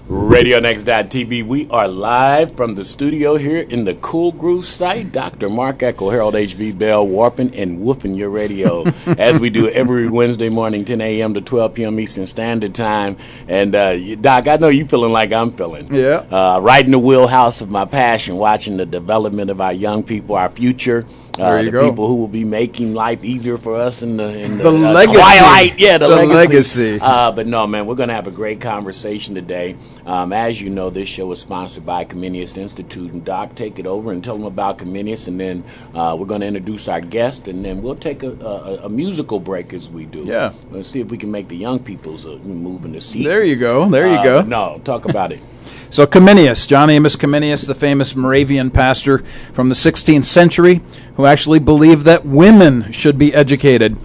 RadioNext.TV. We are live from the studio here in the Cool Groove site. Dr. Mark Echo, Harold H.B. Bell, warping and woofing your radio as we do every Wednesday morning, 10 a.m. to 12 p.m. Eastern Standard Time. And, Doc, I know you feeling like I'm feeling. Yeah. Right in the wheelhouse of my passion, watching the development of our young people, our future. There you go. People who will be making life easier for us in the legacy. twilight. Yeah, the legacy. But no, man, we're going to have a great conversation today. As you know, this show is sponsored by Comenius Institute. And Doc, take it over and tell them about Comenius, and then we're going to introduce our guest, and then we'll take a musical break as we do. Yeah. Let's see if we can make the young people's move in the seat. There you go. There you go. No, talk about it. So Comenius, John Amos Comenius, the famous Moravian pastor from the 16th century, who actually believed that women should be educated.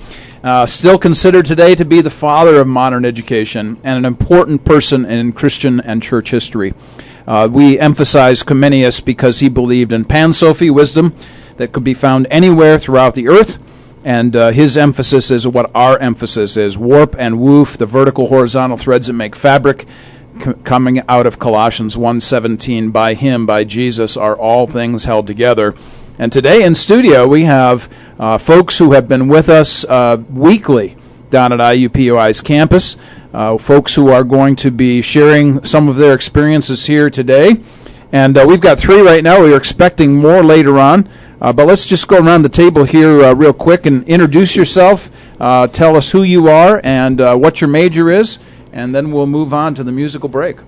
Still considered today to be the father of modern education and an important person in Christian and church history. We emphasize Comenius because he believed in Pan-Sophy wisdom that could be found anywhere throughout the earth. And his emphasis is what our emphasis is: warp and woof, the vertical horizontal threads that make fabric. Coming out of Colossians 1:17, by him, by Jesus, are all things held together. And today in studio we have folks who have been with us weekly down at IUPUI's campus, folks who are going to be sharing some of their experiences here today. And we've got 3 right now. We're expecting more later on. But let's just go around the table here real quick and introduce yourself. Tell us who you are and what your major is. And then we'll move on to the musical break.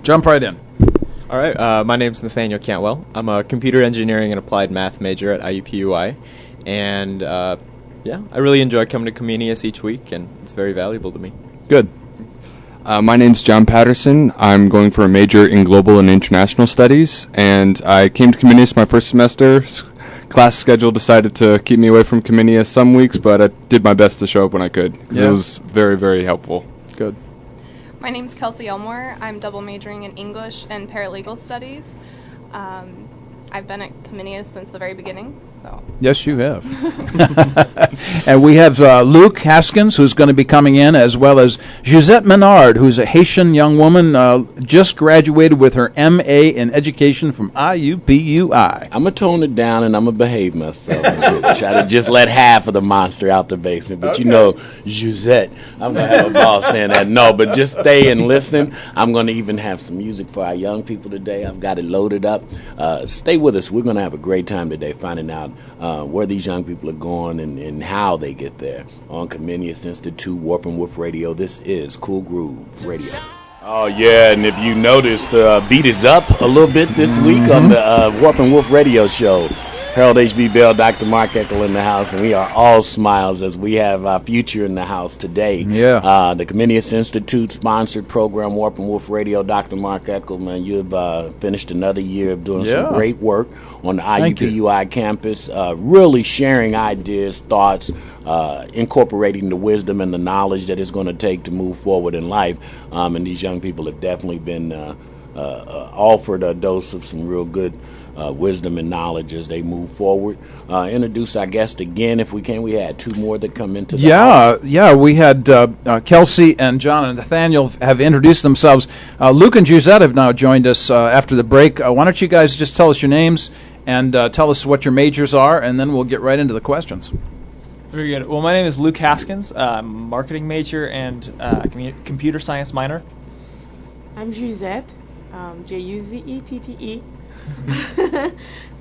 Jump right in. All right, my name's Nathaniel Cantwell. I'm a computer engineering and applied math major at IUPUI. And, I really enjoy coming to Comenius each week, and it's very valuable to me. Good. My name's John Patterson. I'm going for a major in global and international studies, and I came to Comenius my first semester. Class schedule decided to keep me away from Comenius some weeks, but I did my best to show up when I could, because it was very, very helpful. Good. My name's Kelsey Elmore. I'm double majoring in English and paralegal studies. I've been at Comenius since the very beginning. So Yes, you have. And we have Luke Haskins, who's going to be coming in, as well as Gisette Menard, who's a Haitian young woman, just graduated with her M.A. in education from IUPUI. I'm going to tone it down and I'm going to behave myself. Try to just let half of the monster out the basement. But okay. You know, Gisette, I'm going to have a ball saying that. No, but just stay and listen. I'm going to even have some music for our young people today. I've got it loaded up. Stay with us. We're going to have a great time today finding out where these young people are going and how they get there. On Commenius Institute, Warp and Woof Radio, this is Cool Groove Radio. Oh, yeah, and if you noticed, the beat is up a little bit this week on the Warp and Woof Radio show. Harold H.B. Bell, Dr. Mark Eckel in the house, and we are all smiles as we have our future in the house today. Yeah. The Commenius Institute sponsored program, Warp and Woof Radio. Dr. Mark Eckel, man, you've finished another year of doing some great work on the IUPUI campus, really sharing ideas, thoughts, incorporating the wisdom and the knowledge that it's going to take to move forward in life. And these young people have definitely been offered a dose of some real good wisdom and knowledge as they move forward. Introduce our guest again, if we can. We had 2 more that come into the house. Yeah, we had Kelsey and John and Nathaniel have introduced themselves. Luke and Gisette have now joined us after the break. Why don't you guys just tell us your names and tell us what your majors are, and then we'll get right into the questions. Very good. Well, my name is Luke Haskins. I'm a marketing major and computer science minor. I'm Gisette, Juzeette.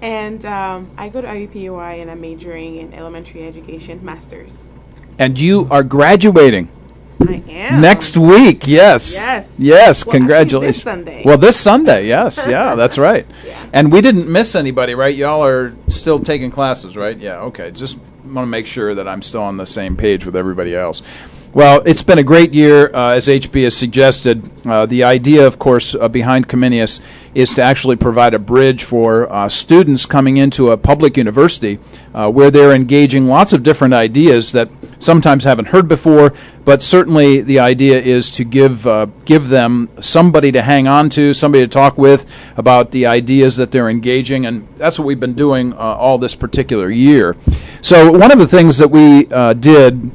And I go to IUPUI and I'm majoring in elementary education, master's. And you are graduating. I am. Next week, yes. Yes. Well, Congratulations. This Sunday. Well, this Sunday, yes. Yeah, that's right. Yeah. And we didn't miss anybody, right? Y'all are still taking classes, right? Yeah, okay. Just want to make sure that I'm still on the same page with everybody else. Well, it's been a great year, as HB has suggested. The idea, of course, behind Comenius is to actually provide a bridge for students coming into a public university where they're engaging lots of different ideas that sometimes haven't heard before, but certainly the idea is to give them somebody to hang on to, somebody to talk with about the ideas that they're engaging, and that's what we've been doing all this particular year. So one of the things that we did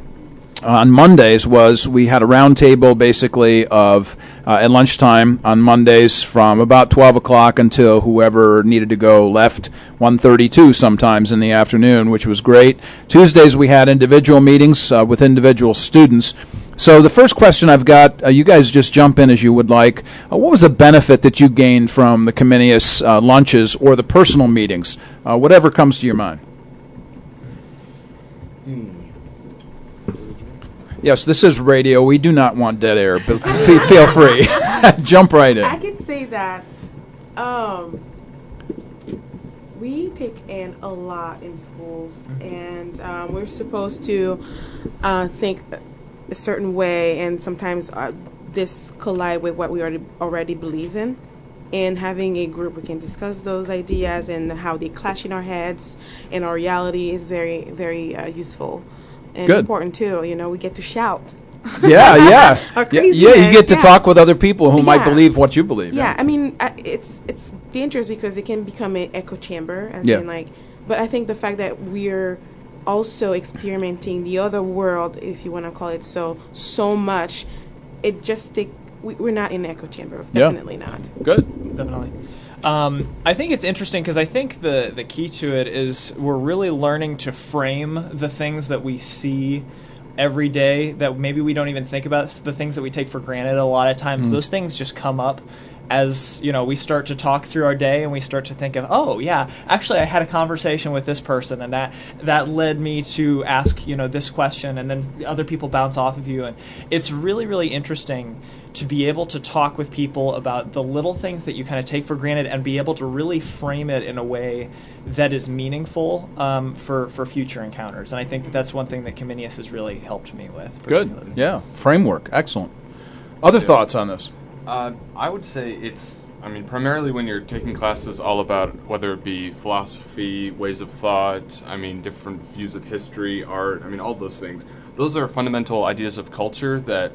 on Mondays was we had a round table basically of at lunchtime on Mondays from about 12 o'clock until whoever needed to go left, 1:32 sometimes in the afternoon, which was great. Tuesdays we had individual meetings with individual students. So the first question I've got, you guys just jump in as you would like. What was the benefit that you gained from the Comenius lunches or the personal meetings? Whatever comes to your mind. Yes, this is radio. We do not want dead air, but feel free. Jump right in. I could say that we take in a lot in schools, and we're supposed to think a certain way, and sometimes this collide with what we already believe in. And having a group we can discuss those ideas and how they clash in our heads and our reality is very, very useful and Good. important too. We get to shout. Yeah. Our You craziness, get to talk with other people who might Yeah. believe what you believe. Yeah, I mean, it's dangerous because it can become an echo chamber, Yeah. But I think the fact that we're also experimenting the other world, if you want to call it so much, it just we're not in an echo chamber. Definitely not. Good. Definitely. I think it's interesting because I think the key to it is we're really learning to frame the things that we see every day that maybe we don't even think about, the things that we take for granted a lot of times. Those things just come up as we start to talk through our day and we start to think of, oh yeah, actually I had a conversation with this person and that led me to ask this question, and then other people bounce off of you, and it's really, really interesting to be able to talk with people about the little things that you kind of take for granted and be able to really frame it in a way that is meaningful for future encounters. And I think that's one thing that Comenius has really helped me with. Good. Yeah. Framework. Excellent. Other thoughts on this? I would say primarily when you're taking classes all about whether it be philosophy, ways of thought, different views of history, art, all those things. Those are fundamental ideas of culture that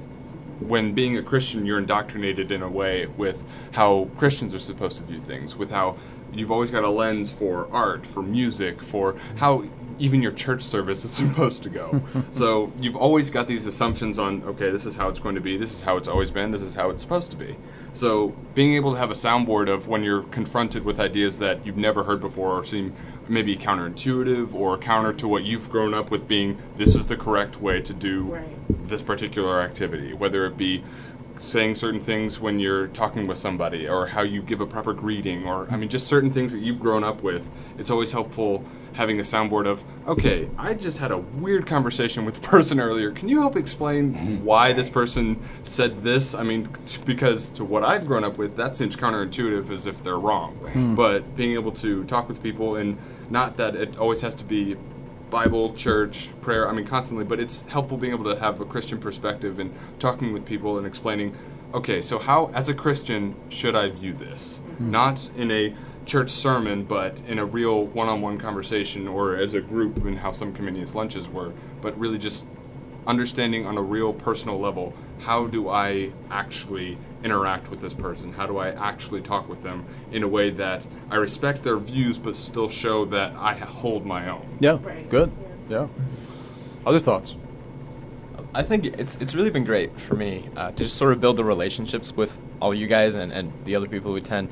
when being a Christian, you're indoctrinated in a way with how Christians are supposed to view things, with how you've always got a lens for art, for music, for how even your church service is supposed to go. So you've always got these assumptions on, okay, this is how it's going to be, this is how it's always been, this is how it's supposed to be. So being able to have a soundboard of when you're confronted with ideas that you've never heard before or seem maybe counterintuitive or counter to what you've grown up with being, this is the correct way to do this particular activity, whether it be saying certain things when you're talking with somebody or how you give a proper greeting or, just certain things that you've grown up with. It's always helpful having a soundboard of, okay, I just had a weird conversation with a person earlier. Can you help explain why this person said this? Because to what I've grown up with, that seems counterintuitive as if they're wrong. But being able to talk with people, and not that it always has to be Bible, church, prayer, constantly, but it's helpful being able to have a Christian perspective and talking with people and explaining, okay, so how, as a Christian, should I view this? Not in a church sermon, but in a real one-on-one conversation or as a group, and how some Comenius lunches were, but really just understanding on a real personal level, how do I actually interact with this person? How do I actually talk with them in a way that I respect their views but still show that I hold my own? Yeah. Good. Yeah. Other thoughts? I think it's really been great for me to just sort of build the relationships with all you guys and the other people who attend,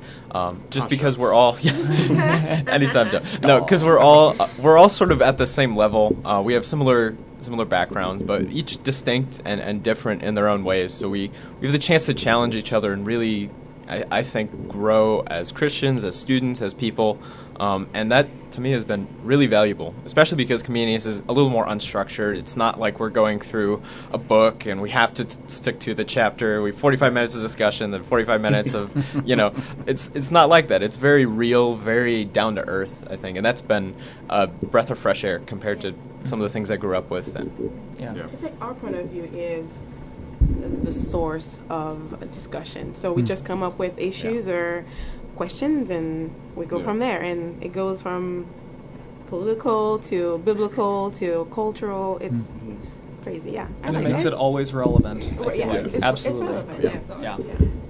just because we're all anytime, Joe. No, because we're all sort of at the same level. We have similar backgrounds, but each distinct and different in their own ways. So we have the chance to challenge each other and really, I think, grow as Christians, as students, as people. And that, to me, has been really valuable, especially because Comenius is a little more unstructured. It's not like we're going through a book and we have to stick to the chapter. We have 45 minutes of discussion, then 45 minutes of, it's not like that. It's very real, very down to earth, I think. And that's been a breath of fresh air compared to some of the things I grew up with. Yeah. It's like our point of view is the source of a discussion. So we just come up with issues or questions and we go from there, and it goes from political to biblical to cultural. It's crazy, yeah. And it makes it always relevant. Yeah, it's absolutely. relevant. Yes. Yeah.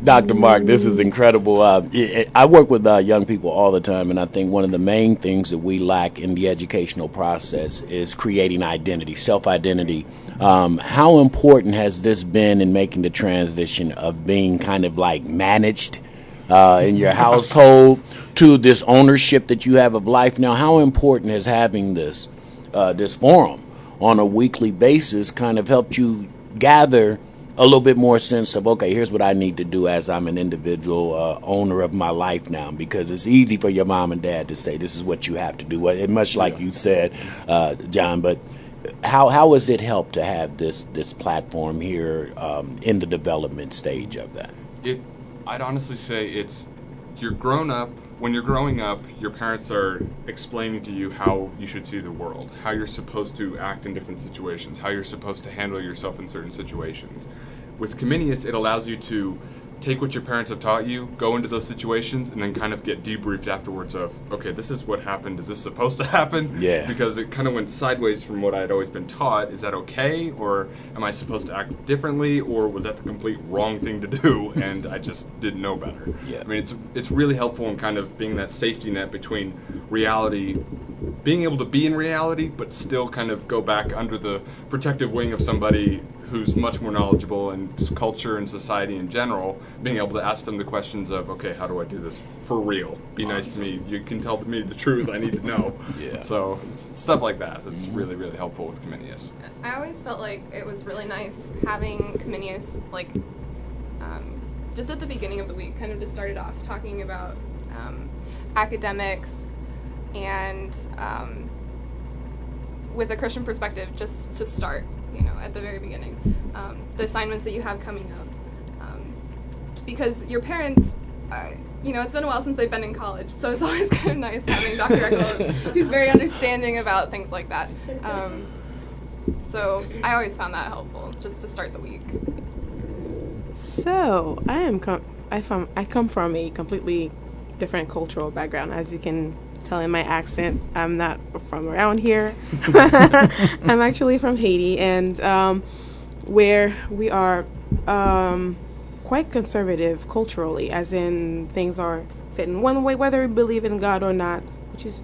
Dr. Mark, this is incredible. I work with young people all the time, and I think one of the main things that we lack in the educational process is creating identity, self-identity. How important has this been in making the transition of being kind of like managed in your household to this ownership that you have of life now? How important has having this forum on a weekly basis kind of helped you gather a little bit more sense of, okay, here's what I need to do as I'm an individual owner of my life now? Because it's easy for your mom and dad to say, this is what you have to do, much like you said, John. But how has it helped to have this platform here in the development stage of that? I'd honestly say when you're growing up, your parents are explaining to you how you should see the world, how you're supposed to act in different situations, how you're supposed to handle yourself in certain situations. With Comenius, it allows you to take what your parents have taught you, go into those situations, and then kind of get debriefed afterwards of, okay, this is what happened. Is this supposed to happen? Yeah. Because it kind of went sideways from what I had always been taught. Is that okay? Or am I supposed to act differently? Or was that the complete wrong thing to do and I just didn't know better? Yeah. I mean, it's really helpful in kind of being that safety net between reality, being able to be in reality, but still kind of go back under the protective wing of somebody who's much more knowledgeable in culture and society in general, being able to ask them the questions of, okay, how do I do this for real? Be nice to me. You can tell me the truth. I need to know. Yeah. So stuff like that. It's really, really helpful with Comenius. I always felt like it was really nice having Comenius, like, just at the beginning of the week, kind of just started off talking about academics and with a Christian perspective, just to start, at the very beginning, the assignments that you have coming up, because your parents, it's been a while since they've been in college, so it's always kind of nice having Dr. Eccles, who's very understanding about things like that. So I always found that helpful, just to start the week. So I come from a completely different cultural background, as you can tell in my accent. I'm not from around here. I'm actually from Haiti, and where we are quite conservative culturally, as in things are set in one way, whether we believe in God or not, which is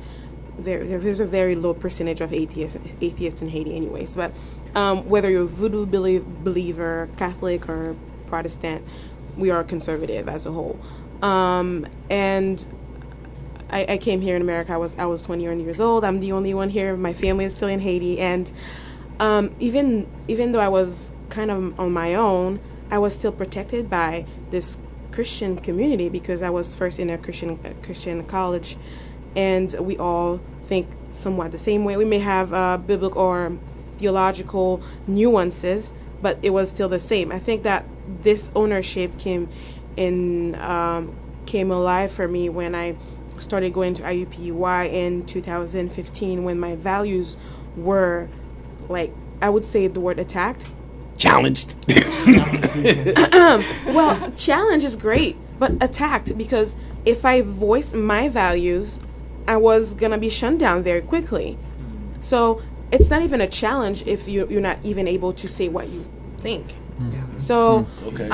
there's a very low percentage of atheists in Haiti anyways, but whether you're a voodoo believer, Catholic, or Protestant, we are conservative as a whole. And I came here in America. I was 21 years old. I'm the only one here. My family is still in Haiti, and even though I was kind of on my own, I was still protected by this Christian community because I was first in a Christian college, and we all think somewhat the same way. We may have biblical or theological nuances, but it was still the same. I think that this ownership came alive for me when I started going to IUPUI in 2015, when my values were, like, I would say the word attacked. Challenged. Well, challenge is great, but attacked, because if I voiced my values, I was going to be shunned down very quickly. So it's not even a challenge if you're not even able to say what you think. So, Okay.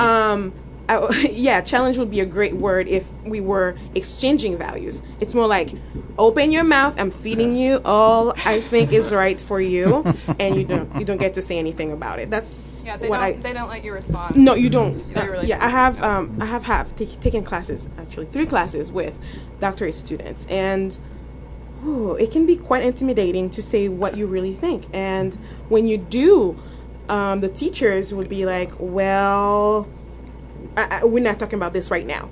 Challenge would be a great word if we were exchanging values. It's more like, open your mouth, I'm feeding you all I think is right for you, and you don't get to say anything about it. That's they don't let you respond. No, you don't. Really I have taken classes, actually 3 classes with doctorate students, and it can be quite intimidating to say what you really think. And when you do, the teachers would be like, well, we're not talking about this right now.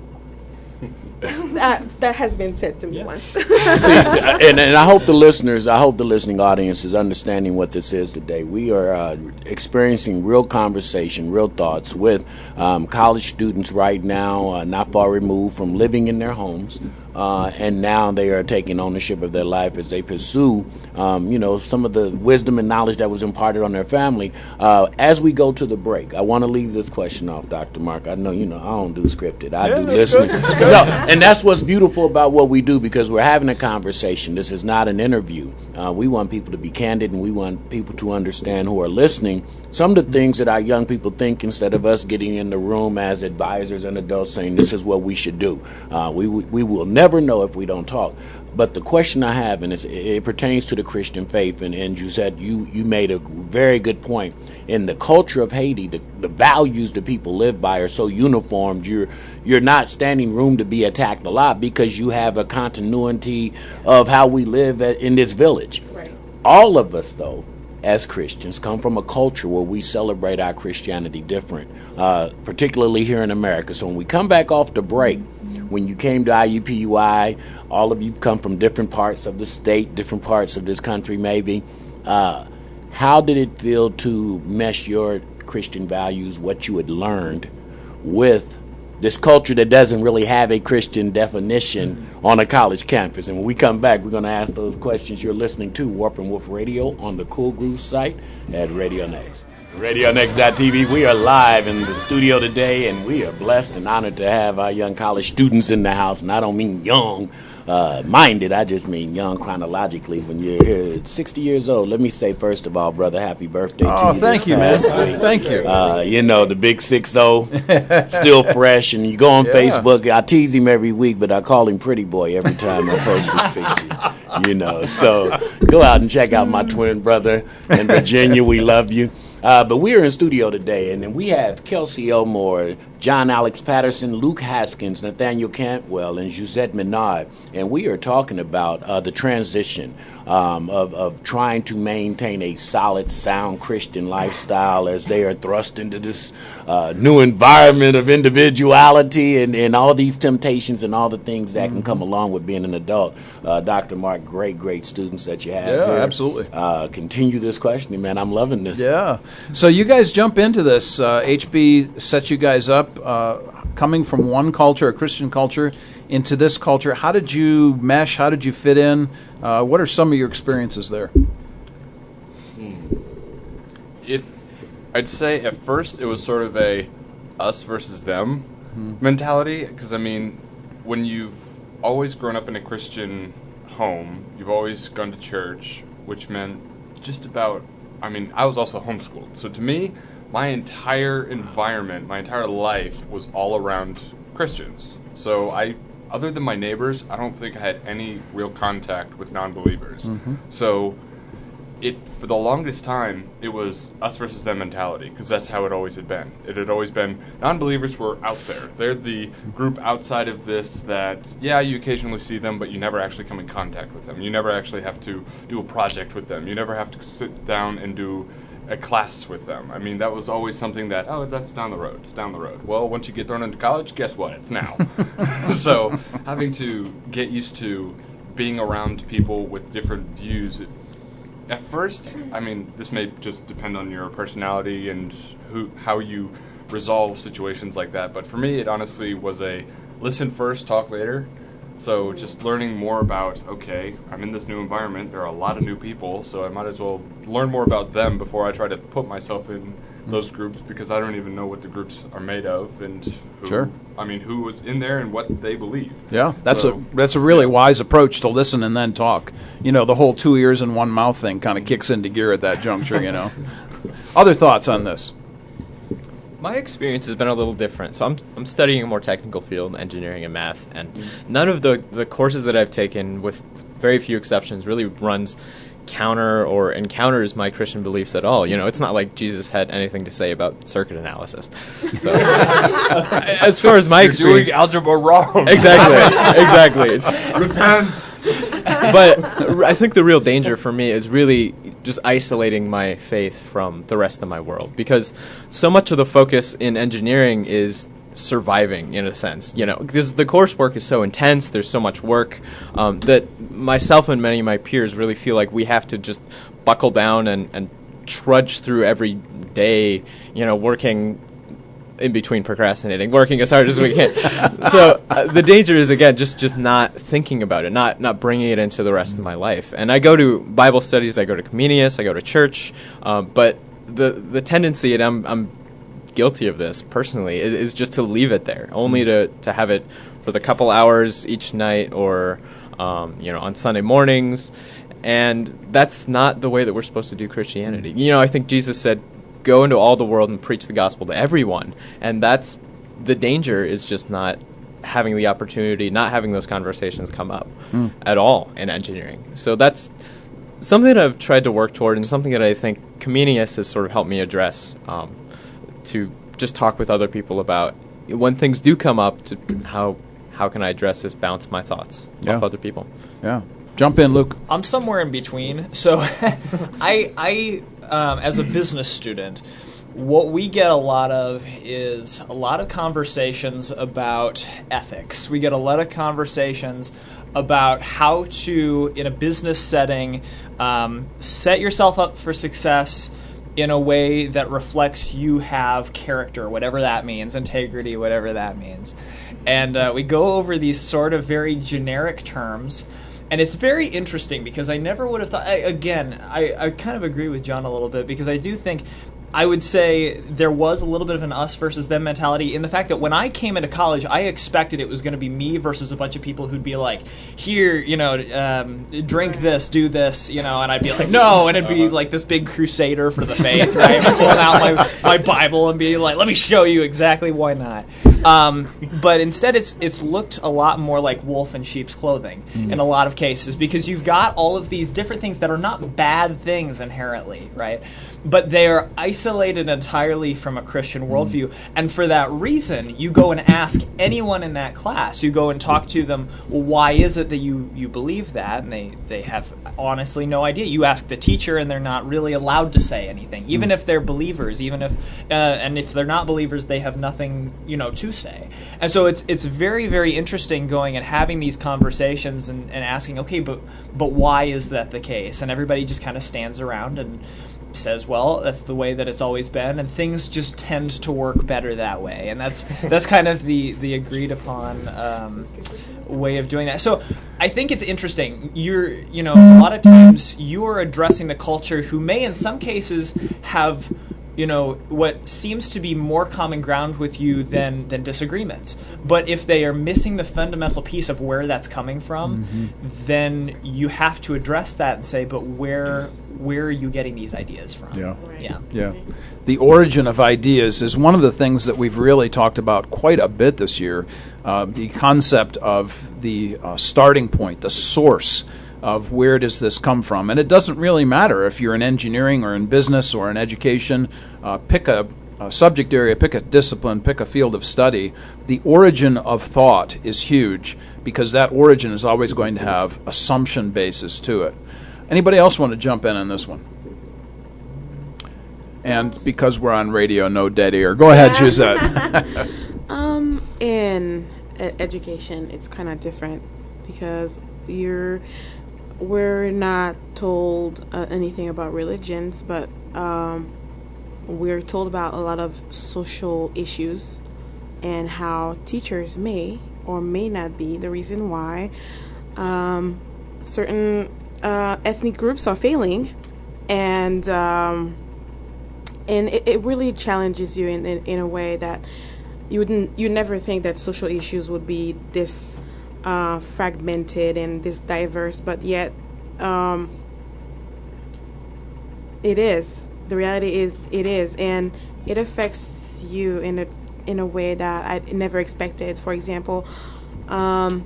That has been said to me once. See, and I hope the listening audience is understanding what this is today. We are experiencing real conversation, real thoughts with college students right now, not far removed from living in their homes, and now they are taking ownership of their life as they pursue, some of the wisdom and knowledge that was imparted on their family. As we go to the break, I want to leave this question off, Dr. Mark. I know, I don't do scripted. I do listening. No, And that's what's beautiful about what we do, because we're having a conversation. This is not an interview. We want people to be candid, and we want people to understand who are listening some of the things that our young people think, instead of us getting in the room as advisors and adults saying this is what we should do. We will never know if we don't talk. But the question I have, and it pertains to the Christian faith, and Josette, you made a very good point. In the culture of Haiti, the values that people live by are so uniformed. You're not standing room to be attacked a lot, because you have a continuity of how we live in this village. Right. All of us, though, as Christians, come from a culture where we celebrate our Christianity different, particularly here in America. So when we come back off the break, when you came to IUPUI, all of you come from different parts of the state, different parts of this country maybe. How did it feel to mesh your Christian values, what you had learned, with this culture that doesn't really have a Christian definition on a college campus? And when we come back, we're going to ask those questions. You're listening to Warp and Woof Radio on the Cool Groove site at Radio Next. RadioNext.tv. We are live in the studio today, and we are blessed and honored to have our young college students in the house. And I don't mean young minded, I just mean young chronologically. When you're here at 60 years old, let me say, first of all, brother, happy birthday to you. Oh, thank you, man. Thank you. You know, the big 6-0, still fresh. And you go on Facebook, I tease him every week, but I call him Pretty Boy every time I post his picture. You know, so go out and check out my twin brother in Virginia. We love you. But we're in studio today, and we have Kelsey Elmore, John Alex Patterson, Luke Haskins, Nathaniel Cantwell, and Josette Menard. And we are talking about the transition of trying to maintain a solid, sound Christian lifestyle as they are thrust into this new environment of individuality and all these temptations and all the things that can come along with being an adult. Dr. Mark, great students that you have here. Yeah, absolutely. Continue this questioning, man. I'm loving this. Yeah. So you guys jump into this. HB sets you guys up, coming from one culture, a Christian culture, into this culture. How did you mesh? How did you fit in? What are some of your experiences there? I'd say at first it was sort of a us versus them mentality, because, I mean, when you've always grown up in a Christian home, you've always gone to church, which meant just about, I mean, I was also homeschooled. So to me, my entire environment, my entire life was all around Christians. So other than my neighbors, I don't think I had any real contact with non-believers. So for the longest time, it was us versus them mentality, because that's how it always had been. It had always been non-believers were out there. They're the group outside of this that, yeah, you occasionally see them, but you never actually come in contact with them. You never actually have to do a project with them. You never have to sit down and do a class with them. I mean, that was always something that, oh, that's down the road. It's down the road. Well, once you get thrown into college, guess what? It's now. So having to get used to being around people with different views, at first, I mean, this may just depend on your personality and how you resolve situations like that, but for me, it honestly was a listen first, talk later. So just learning more about, okay, I'm in this new environment, there are a lot of new people, so I might as well learn more about them before I try to put myself in those groups, because I don't even know what the groups are made of and who was in there and what they believe. Yeah, that's a really wise approach, to listen and then talk. You know, the whole 2 ears and 1 mouth thing kind of kicks into gear at that juncture, you know. Other thoughts on this? My experience has been a little different. So I'm studying a more technical field, engineering and math, and none of the courses that I've taken, with very few exceptions, really runs counter or encounters my Christian beliefs at all. You know, it's not like Jesus had anything to say about circuit analysis. So, as far as my experience, doing algebra wrong. Exactly. It's, repent. But I think the real danger for me is really just isolating my faith from the rest of my world, because so much of the focus in engineering is surviving, in a sense, you know, because the coursework is so intense, there's so much work that myself and many of my peers really feel like we have to just buckle down and trudge through every day, you know, working in between procrastinating, working as hard as we can. So the danger is, again, just not thinking about it, not bringing it into the rest of my life. And I go to Bible studies, I go to Comenius, I go to church, but the tendency, and I'm guilty of this personally, is just to leave it there, only to have it for the couple hours each night or on Sunday mornings. And that's not the way that we're supposed to do Christianity. I think Jesus said, go into all the world and preach the gospel to everyone. And that's the danger, is just not having the opportunity, not having those conversations come up at all in engineering. So that's something that I've tried to work toward, and something that I think Comenius has sort of helped me address, to just talk with other people about when things do come up, to how can I address this, bounce my thoughts off other people. Yeah. Jump in, Luke. I'm somewhere in between. So I as a business student, what we get a lot of is a lot of conversations about ethics. We get a lot of conversations about how to, in a business setting, set yourself up for success in a way that reflects you have character, whatever that means, integrity, whatever that means. And we go over these sort of very generic terms. And it's very interesting because I never would have thought, I kind of agree with John a little bit, because I do think, I would say there was a little bit of an us versus them mentality in the fact that when I came into college, I expected it was going to be me versus a bunch of people who'd be like, here, drink this, do this, and I'd be like, no, and it'd be like this big crusader for the faith, right? Pulling out my Bible and being like, let me show you exactly why not. But instead, it's looked a lot more like wolf in sheep's clothing in a lot of cases, because you've got all of these different things that are not bad things inherently, right? But they're isolated entirely from a Christian worldview. And for that reason, you go and ask anyone in that class, you go and talk to them, well, why is it that you believe that? And they have honestly no idea. You ask the teacher, and they're not really allowed to say anything, even if they're believers, and if they're not believers, they have nothing, to say. And so it's very, very interesting going and having these conversations and asking, okay, but why is that the case? And everybody just kind of stands around and says, well, that's the way that it's always been, and things just tend to work better that way. And that's kind of the agreed upon way of doing that. So I think it's interesting. A lot of times you are addressing the culture who may in some cases have what seems to be more common ground with you than disagreements. But if they are missing the fundamental piece of where that's coming from, then you have to address that and say, but where are you getting these ideas from? Yeah. The origin of ideas is one of the things that we've really talked about quite a bit this year. The concept of the starting point, the source of where does this come from. And it doesn't really matter if you're in engineering or in business or in education. Pick a subject area, pick a discipline, pick a field of study. The origin of thought is huge, because that origin is always going to have assumption basis to it. Anybody else want to jump in on this one? And because we're on radio, no dead air. Go ahead, Suzette. In education, it's kind of different, because we're not told anything about religions, but we're told about a lot of social issues and how teachers may or may not be the reason why certain ethnic groups are failing, and it really challenges you in a way that you never think that social issues would be this fragmented and this diverse, but yet it is. The reality is it is, and it affects you in a way that I never expected. For example, I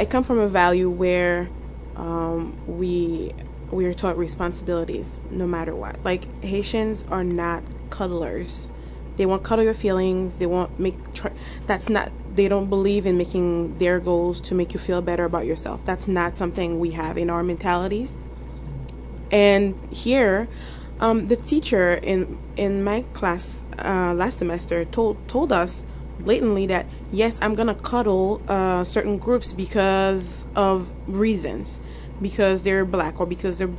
come from a value where we are taught responsibilities no matter what. Like, Haitians are not cuddlers. They won't cuddle your feelings. They won't they don't believe in making their goals to make you feel better about yourself. That's not something we have in our mentalities. And here, the teacher in my class last semester told us blatantly that, yes, I'm going to cuddle certain groups because of reasons, because they're black or because they're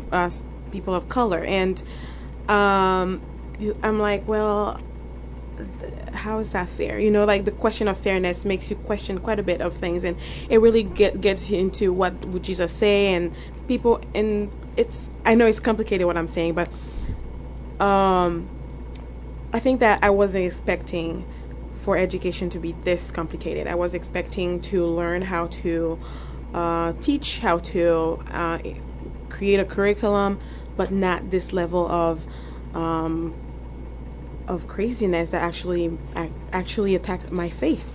people of color. And I'm like, well, how is that fair? Like, the question of fairness makes you question quite a bit of things, and it really gets into what would Jesus say, and people, and I know it's complicated what I'm saying, but I think that I wasn't expecting for education to be this complicated. I was expecting to learn how to teach, how to create a curriculum, but not this level of craziness that actually attacked my faith.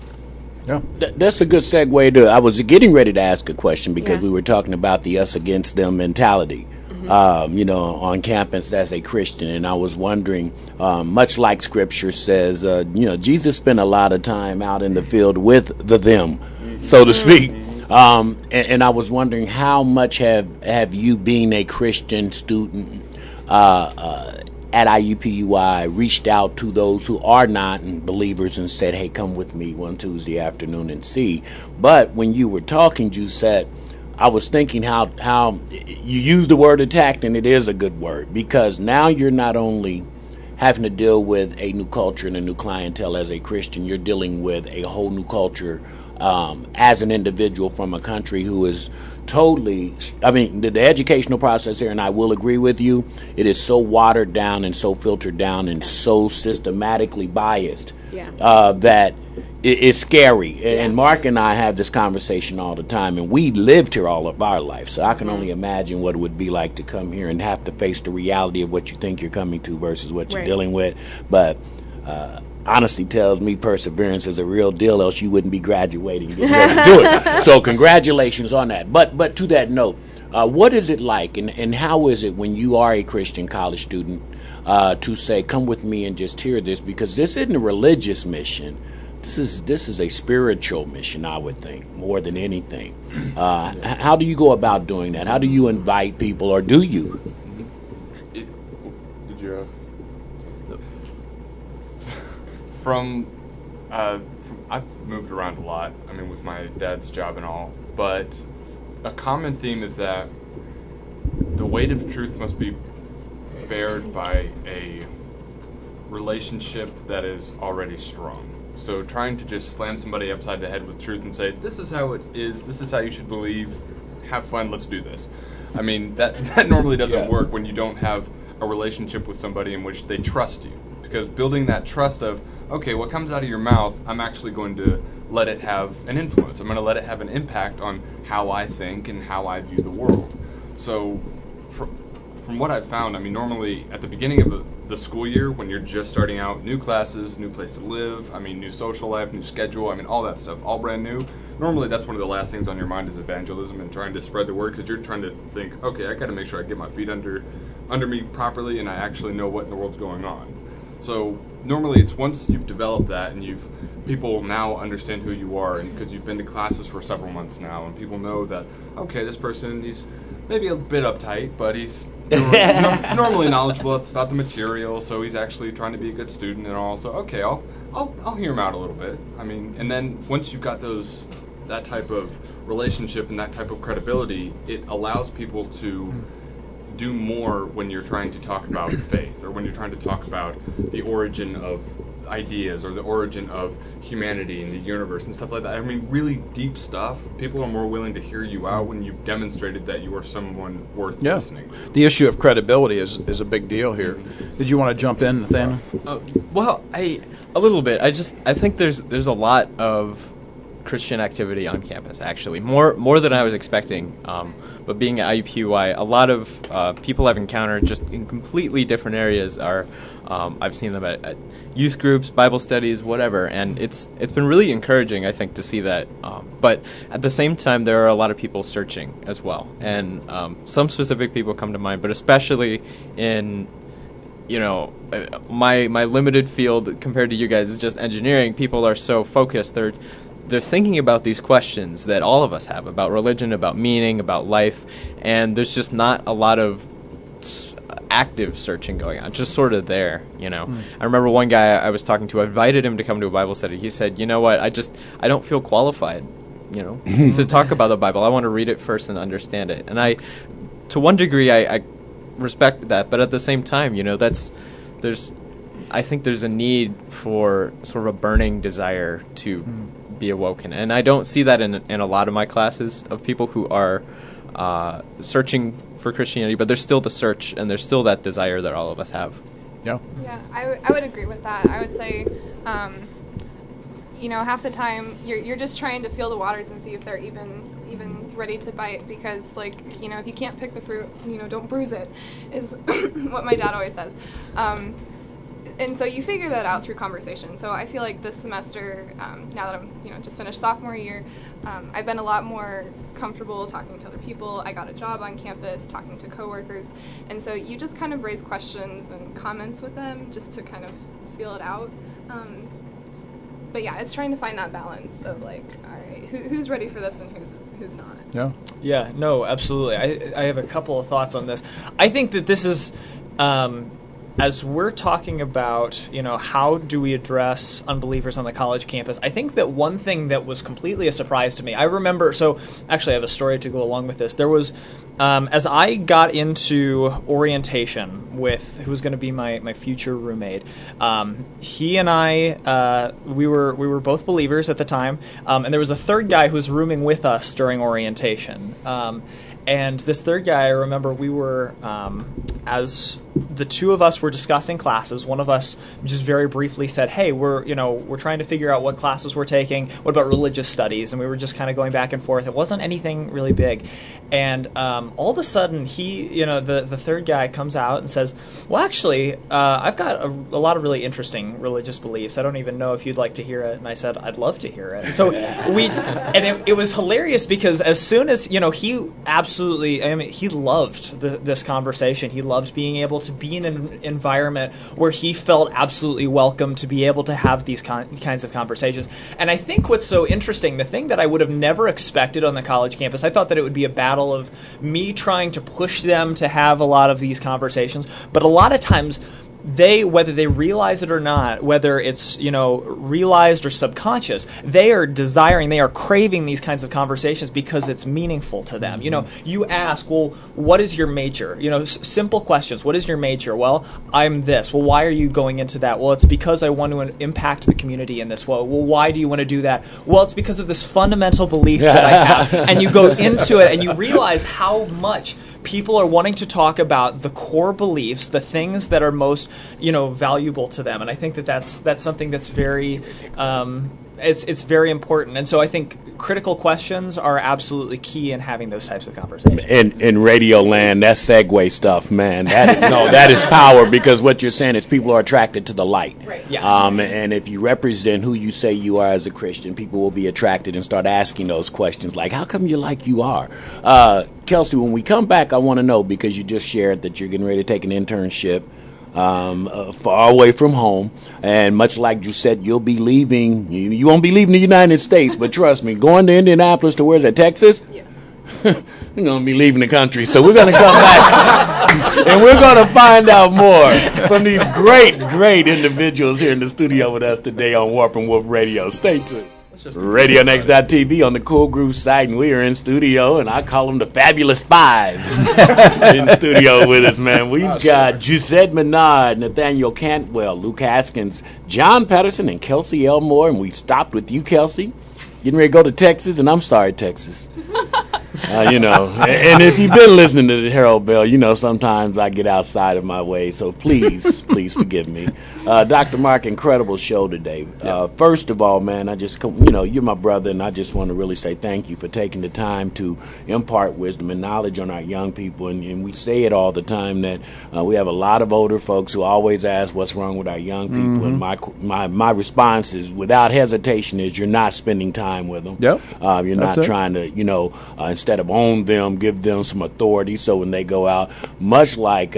Yeah. That's a good segue to. I was getting ready to ask a question because Yeah. we were talking about the us against them mentality, on campus as a Christian, and I was wondering, much like Scripture says, Jesus spent a lot of time out in the field with the them, so to speak. And I was wondering how much have you, being a Christian student at IUPUI, reached out to those who are not believers and said, hey, come with me one Tuesday afternoon and see. But when you were talking, Giuseppe, I was thinking how you use the word attacked, and it is a good word, because now you're not only having to deal with a new culture and a new clientele as a Christian, you're dealing with a whole new culture as an individual from a country who is totally, the educational process here, and I will agree with you, it is so watered down and so filtered down and so systematically biased that it's scary. And Mark and I have this conversation all the time, and we lived here all of our life, so I can only imagine what it would be like to come here and have to face the reality of what you think you're coming to versus what you're dealing with. But honesty tells me perseverance is a real deal, else you wouldn't be graduating getting ready to do it. So congratulations on that. But to that note, what is it like, and how is it when you are a Christian college student to say, come with me and just hear this? Because this isn't a religious mission. This is a spiritual mission, I would think, more than anything. How do you go about doing that? How do you invite people, or do you? Did you have... From I've moved around a lot, with my dad's job and all, but a common theme is that the weight of truth must be bared by a relationship that is already strong. So trying to just slam somebody upside the head with truth and say, this is how it is, this is how you should believe, have fun, let's do this. That normally doesn't work when you don't have a relationship with somebody in which they trust you. Because building that trust of, okay, what comes out of your mouth, I'm actually going to let it have an influence. I'm going to let it have an impact on how I think and how I view the world. So from what I've found, normally at the beginning of the school year, when you're just starting out, new classes, new place to live, new social life, new schedule, all that stuff, all brand new. Normally that's one of the last things on your mind is evangelism and trying to spread the word, because you're trying to think, okay, I got to make sure I get my feet under me properly and I actually know what in the world's going on. So normally it's once you've developed that and people now understand who you are, and because you've been to classes for several months now, and people know that, okay, this person, he's maybe a bit uptight, but he's normally knowledgeable about the material, so he's actually trying to be a good student and all. So okay, I'll hear him out a little bit. And then once you've got that type of relationship and that type of credibility, it allows people to do more when you're trying to talk about faith, or when you're trying to talk about the origin of ideas, or the origin of humanity and the universe and stuff like that. Really deep stuff. People are more willing to hear you out when you've demonstrated that you are someone worth listening to. The issue of credibility is a big deal here. Did you want to jump in, Nathaniel? Well, a little bit. I think there's a lot of Christian activity on campus, actually, more than I was expecting. But being at IUPUI, a lot of people I've encountered just in completely different areas are, I've seen them at youth groups, Bible studies, whatever, and it's been really encouraging, I think, to see that. But at the same time, there are a lot of people searching as well, and some specific people come to mind, but especially in my limited field compared to you guys is just engineering. People are so focused. They're thinking about these questions that all of us have about religion, about meaning, about life, and there's just not a lot of active searching going on, just sort of there, I remember one guy I was talking to, I invited him to come to a Bible study. He said, you know what, I don't feel qualified, to talk about the Bible. I want to read it first and understand it. And to one degree, I respect that, but at the same time, I think there's a need for sort of a burning desire to be awoken, and I don't see that in a lot of my classes of people who are searching for Christianity, but there's still the search and there's still that desire that all of us have. Yeah. Yeah, I would agree with that. I would say, half the time you're just trying to feel the waters and see if they're even ready to bite, because if you can't pick the fruit, don't bruise it, is what my dad always says. And so you figure that out through conversation. So I feel like this semester, now that I'm just finished sophomore year, I've been a lot more comfortable talking to other people. I got a job on campus, talking to coworkers, and so you just kind of raise questions and comments with them just to kind of feel it out. But yeah, it's trying to find that balance of all right, who's ready for this and who's not. Yeah. Yeah, no, absolutely. I have a couple of thoughts on this. I think that this is, as we're talking about, how do we address unbelievers on the college campus, I think that one thing that was completely a surprise to me, I remember, so actually I have a story to go along with this. There was, as I got into orientation with who was going to be my future roommate, he and I, we were both believers at the time, and there was a third guy who was rooming with us during orientation. And this third guy, I remember we were, as the two of us were discussing classes, one of us just very briefly said, hey, we're trying to figure out what classes we're taking. What about religious studies? And we were just kind of going back and forth. It wasn't anything really big. And all of a sudden, he, the third guy comes out and says, well, actually, I've got a lot of really interesting religious beliefs. I don't even know if you'd like to hear it. And I said, I'd love to hear it. So it was hilarious because as soon as, he absolutely, he loved this conversation. He loved being able to be in an environment where he felt absolutely welcome to be able to have these kinds of conversations. And I think what's so interesting, the thing that I would have never expected on the college campus, I thought that it would be a battle of me trying to push them to have a lot of these conversations, but a lot of times whether they realize it or not, whether it's, realized or subconscious, they are craving these kinds of conversations because it's meaningful to them. You ask, well, what is your major? Simple questions. What is your major? Well, I'm this. Well, why are you going into that? Well, it's because I want to impact the community in this way. Well, why do you want to do that? Well, it's because of this fundamental belief that I have. And you go into it and you realize how much people are wanting to talk about the core beliefs, the things that are most, valuable to them. And I think that's something that's very, it's very important. And so I think critical questions are absolutely key in having those types of conversations. In radio land, that segue stuff, man, that is power, because what you're saying is people are attracted to the light. Right. Yes. And if you represent who you say you are as a Christian, people will be attracted and start asking those questions like, how come you're like you are? Kelsey, when we come back, I want to know, because you just shared that you're getting ready to take an internship far away from home, and much like you said, you'll be leaving. You won't be leaving the United States, but trust me, going to Indianapolis to where's that, Texas? Yes. You're going to be leaving the country, so we're going to come back and we're going to find out more from these great individuals here in the studio with us today on Warp and Woof Radio. Stay tuned. RadioNext.tv on the Cool Groove site, and we are in studio, and I call them the Fabulous Five in studio with us, man. We've got Gisette Menard, Nathaniel Cantwell, Luke Haskins, John Patterson, and Kelsey Elmore, and we've stopped with you, Kelsey. Getting ready to go to Texas, and I'm sorry, Texas. And if you've been listening to the Harold Bell, sometimes I get outside of my way, so please forgive me. Dr. Mark, incredible show today. First of all, man, I just, you're my brother, and I just want to really say thank you for taking the time to impart wisdom and knowledge on our young people. And we say it all the time that we have a lot of older folks who always ask what's wrong with our young people, and my response is, without hesitation, is you're not spending time with them. Yep. You're not trying to, instead of own them, give them some authority so when they go out, much like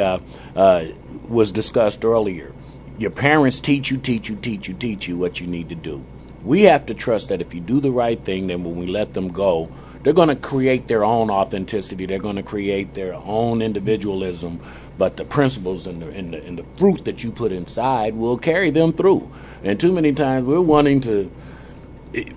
was discussed earlier, your parents teach you what you need to do. We have to trust that if you do the right thing, then when we let them go, they're going to create their own authenticity. They're going to create their own individualism, but the principles and the fruit that you put inside will carry them through. And too many times we're wanting to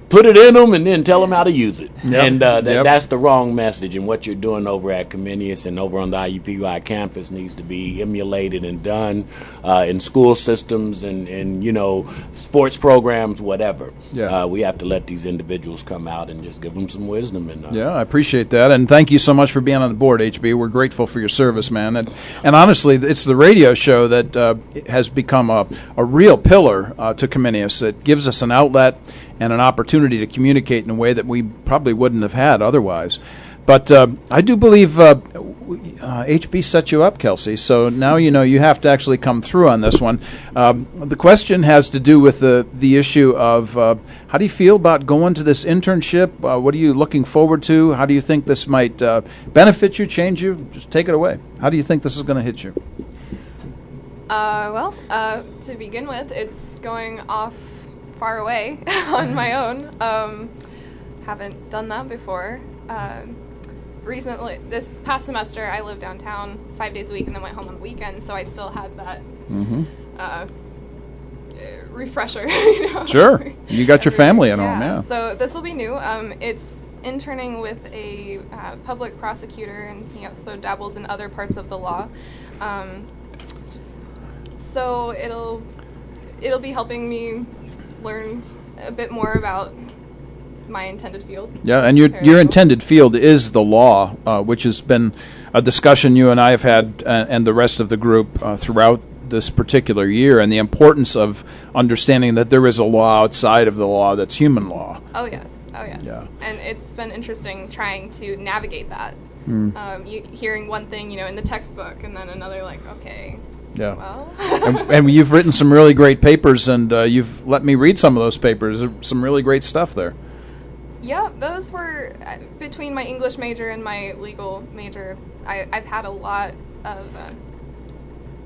put it in them and then tell them how to use it. Yep. And Yep. that's the wrong message. And what you're doing over at Comenius and over on the IUPUI campus needs to be emulated and done in school systems and sports programs, whatever. Yeah. We have to let these individuals come out and just give them some wisdom. And Yeah, I appreciate that, and thank you so much for being on the board, HB. We're grateful for your service, man. And honestly, it's the radio show that has become a real pillar to Comenius. It gives us an outlet and an opportunity to communicate in a way that we probably wouldn't have had otherwise. But I do believe HB set you up, Kelsey. So now you have to actually come through on this one. The question has to do with the issue of how do you feel about going to this internship? What are you looking forward to? How do you think this might benefit you, change you? Just take it away. How do you think this is going to hit you? To begin with, it's going off far away on my own. Haven't done that before. Recently, this past semester, I lived downtown 5 days a week and then went home on the weekend, so I still had that refresher. Sure. You got your family at home, yeah. So this will be new. It's interning with a public prosecutor, and he also dabbles in other parts of the law. So it'll be helping me learn a bit more about my intended field. Yeah, and your intended field is the law, which has been a discussion you and I have had, and the rest of the group throughout this particular year, and the importance of understanding that there is a law outside of the law that's human law. Oh yes. Yeah. And it's been interesting trying to navigate that. Hearing one thing, in the textbook, and then another, like, okay. Yeah. Well. and you've written some really great papers, and you've let me read some of those papers. There's some really great stuff there. Yeah, those were between my English major and my legal major. I've had a lot of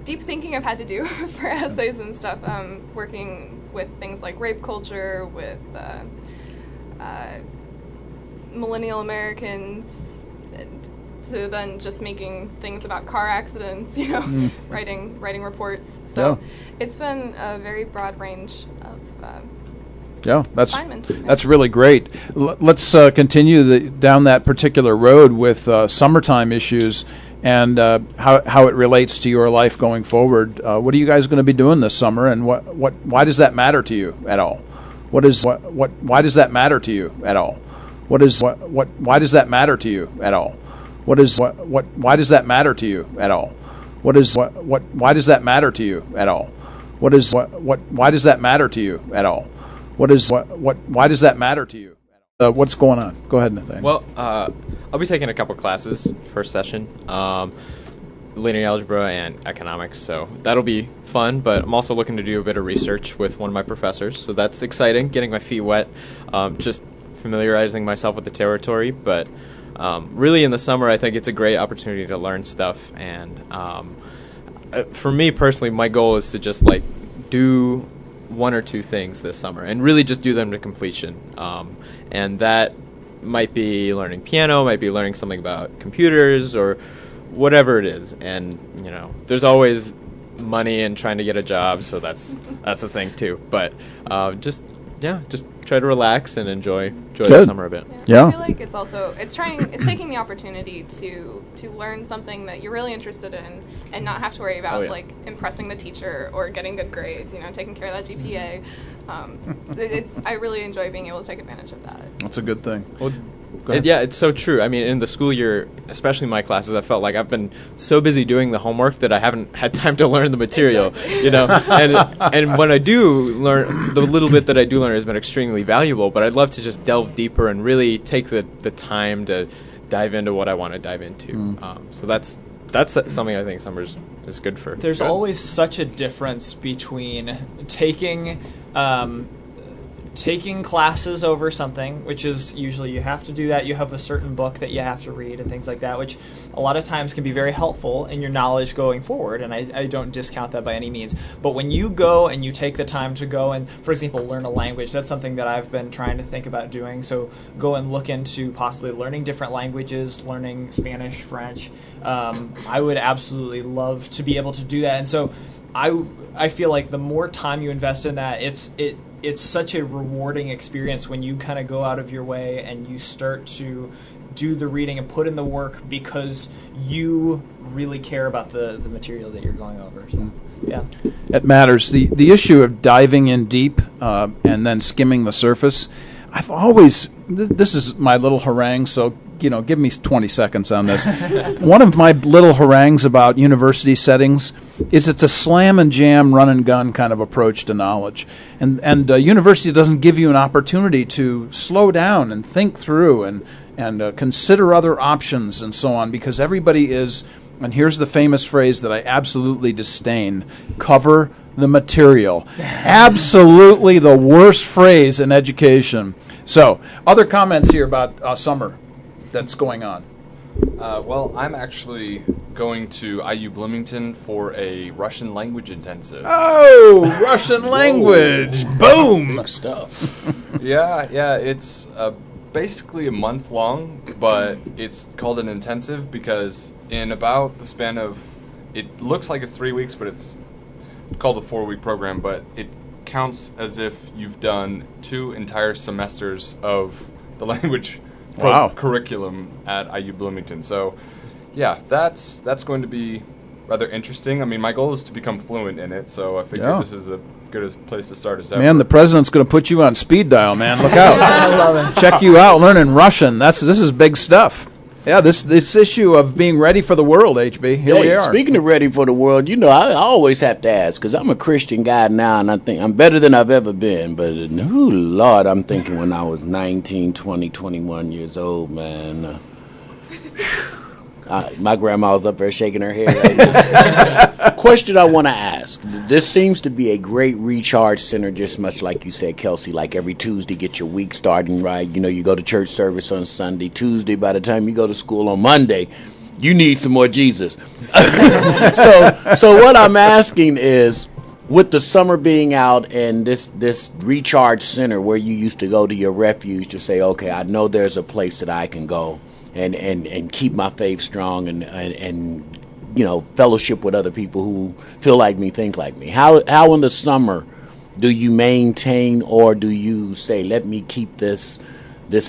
deep thinking I've had to do for essays and stuff, working with things like rape culture, with millennial Americans, to then just making things about car accidents, writing reports. So it's been a very broad range of assignments. That's really great. Let's continue down that particular road with summertime issues and how it relates to your life going forward. What are you guys going to be doing this summer, and why does that matter to you at all? Why does that matter to you at all? Why does that matter to you at all? Why does that matter to you at all? Why does that matter to you at all? Why does that matter to you at all? Why does that matter to you? What's going on? Go ahead, Nathaniel. Well, I'll be taking a couple classes first session, linear algebra and economics, so that'll be fun, but I'm also looking to do a bit of research with one of my professors, so that's exciting, getting my feet wet, just familiarizing myself with the territory, but really in the summer I think it's a great opportunity to learn stuff, and for me personally, my goal is to just do one or two things this summer and really just do them to completion, and that might be learning piano, might be learning something about computers or whatever it is, and there's always money and trying to get a job, so that's a thing too, but just try to relax and enjoy the summer a bit. Yeah. I feel like it's taking the opportunity to learn something that you're really interested in and not have to worry about impressing the teacher or getting good grades, taking care of that GPA. I really enjoy being able to take advantage of that. That's a good thing. Well, it's so true. I mean, in the school year, especially my classes, I felt like I've been so busy doing the homework that I haven't had time to learn the material, Exactly. and when I do learn, the little bit that I do learn has been extremely valuable, but I'd love to just delve deeper and really take the time to dive into what I want to dive into. So that's something I think summer is good for. There's always such a difference between taking classes over something, which is usually you have to do that. You have a certain book that you have to read and things like that, which a lot of times can be very helpful in your knowledge going forward, and I don't discount that by any means. But when you go and you take the time to go and, for example, learn a language, that's something that I've been trying to think about doing. So go and look into possibly learning different languages, learning Spanish, French. I would absolutely love to be able to do that. And so I feel like the more time you invest in that, it's such a rewarding experience when you kind of go out of your way and you start to do the reading and put in the work because you really care about the material that you're going over. So, yeah. It matters. The issue of diving in deep and then skimming the surface, I've always, this is my little harangue, so give me 20 seconds on this. One of my little harangues about university settings is it's a slam and jam, run and gun kind of approach to knowledge. And university doesn't give you an opportunity to slow down and think through and consider other options and so on, because everybody is, and here's the famous phrase that I absolutely disdain, cover the material. Absolutely the worst phrase in education. So, other comments here about summer that's going on? Well, I'm actually going to IU Bloomington for a Russian language intensive. Oh, Russian language. Boom. Big stuff. Yeah, it's basically a month long, but it's called an intensive because in about the span of, it looks like it's 3 weeks, but it's called a 4-week program, but it counts as if you've done 2 entire semesters of the language curriculum at IU Bloomington. So, yeah, that's going to be rather interesting. I mean, my goal is to become fluent in it, so I figure this is as good a place to start as ever. Man, the president's going to put you on speed dial, man. Look out. I love it. Check you out learning Russian. This is big stuff. Yeah, this issue of being ready for the world, HB. Here we are. Speaking of ready for the world, I always have to ask, because I'm a Christian guy now, and I think I'm better than I've ever been. But, Lord, I'm thinking when I was 19, 20, 21 years old, man. My grandma was up there shaking her head right now. Question I want to ask. This seems to be a great recharge center, just much like you said, Kelsey, like every Tuesday, get your week starting right. You go to church service on Sunday. Tuesday, by the time you go to school on Monday, you need some more Jesus. So what I'm asking is, with the summer being out and this recharge center where you used to go to your refuge to say, okay, I know there's a place that I can go and keep my faith strong and fellowship with other people who feel like me, think like me. How in the summer do you maintain, or do you say, let me keep this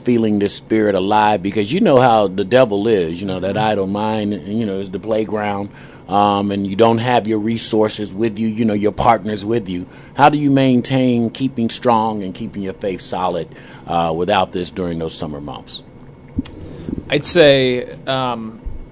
feeling, this spirit alive? Because you know how the devil is, that idle mind, is the playground, and you don't have your resources with you, your partners with you. How do you maintain keeping strong and keeping your faith solid without this during those summer months? I'd say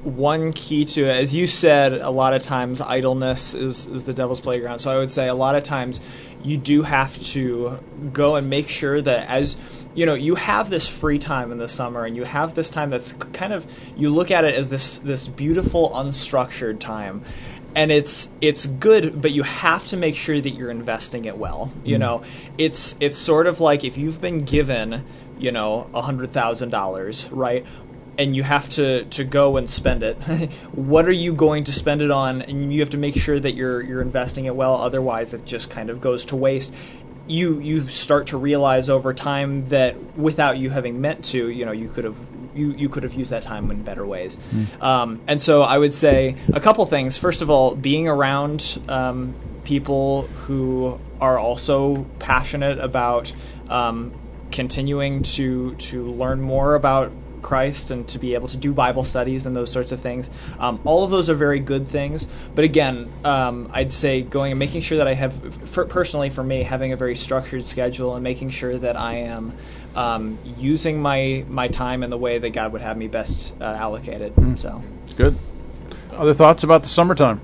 one key to it, as you said, a lot of times idleness is the devil's playground. So I would say a lot of times you do have to go and make sure that as you have this free time in the summer, and you have this time that's kind of, you look at it as this beautiful unstructured time. And it's good, but you have to make sure that you're investing it well. It's sort of like if you've been given $100,000, right? And you have to go and spend it. What are you going to spend it on? And you have to make sure that you're investing it well. Otherwise, it just kind of goes to waste. You start to realize over time that without you having meant to, you could have used that time in better ways. And so I would say a couple things. First of all, being around people who are also passionate about continuing to learn more about Christ and to be able to do Bible studies and those sorts of things. All of those are very good things. But again, I'd say going and making sure that I have, personally for me, having a very structured schedule and making sure that I am using my time in the way that God would have me best allocate it. So good. Other thoughts about the summertime?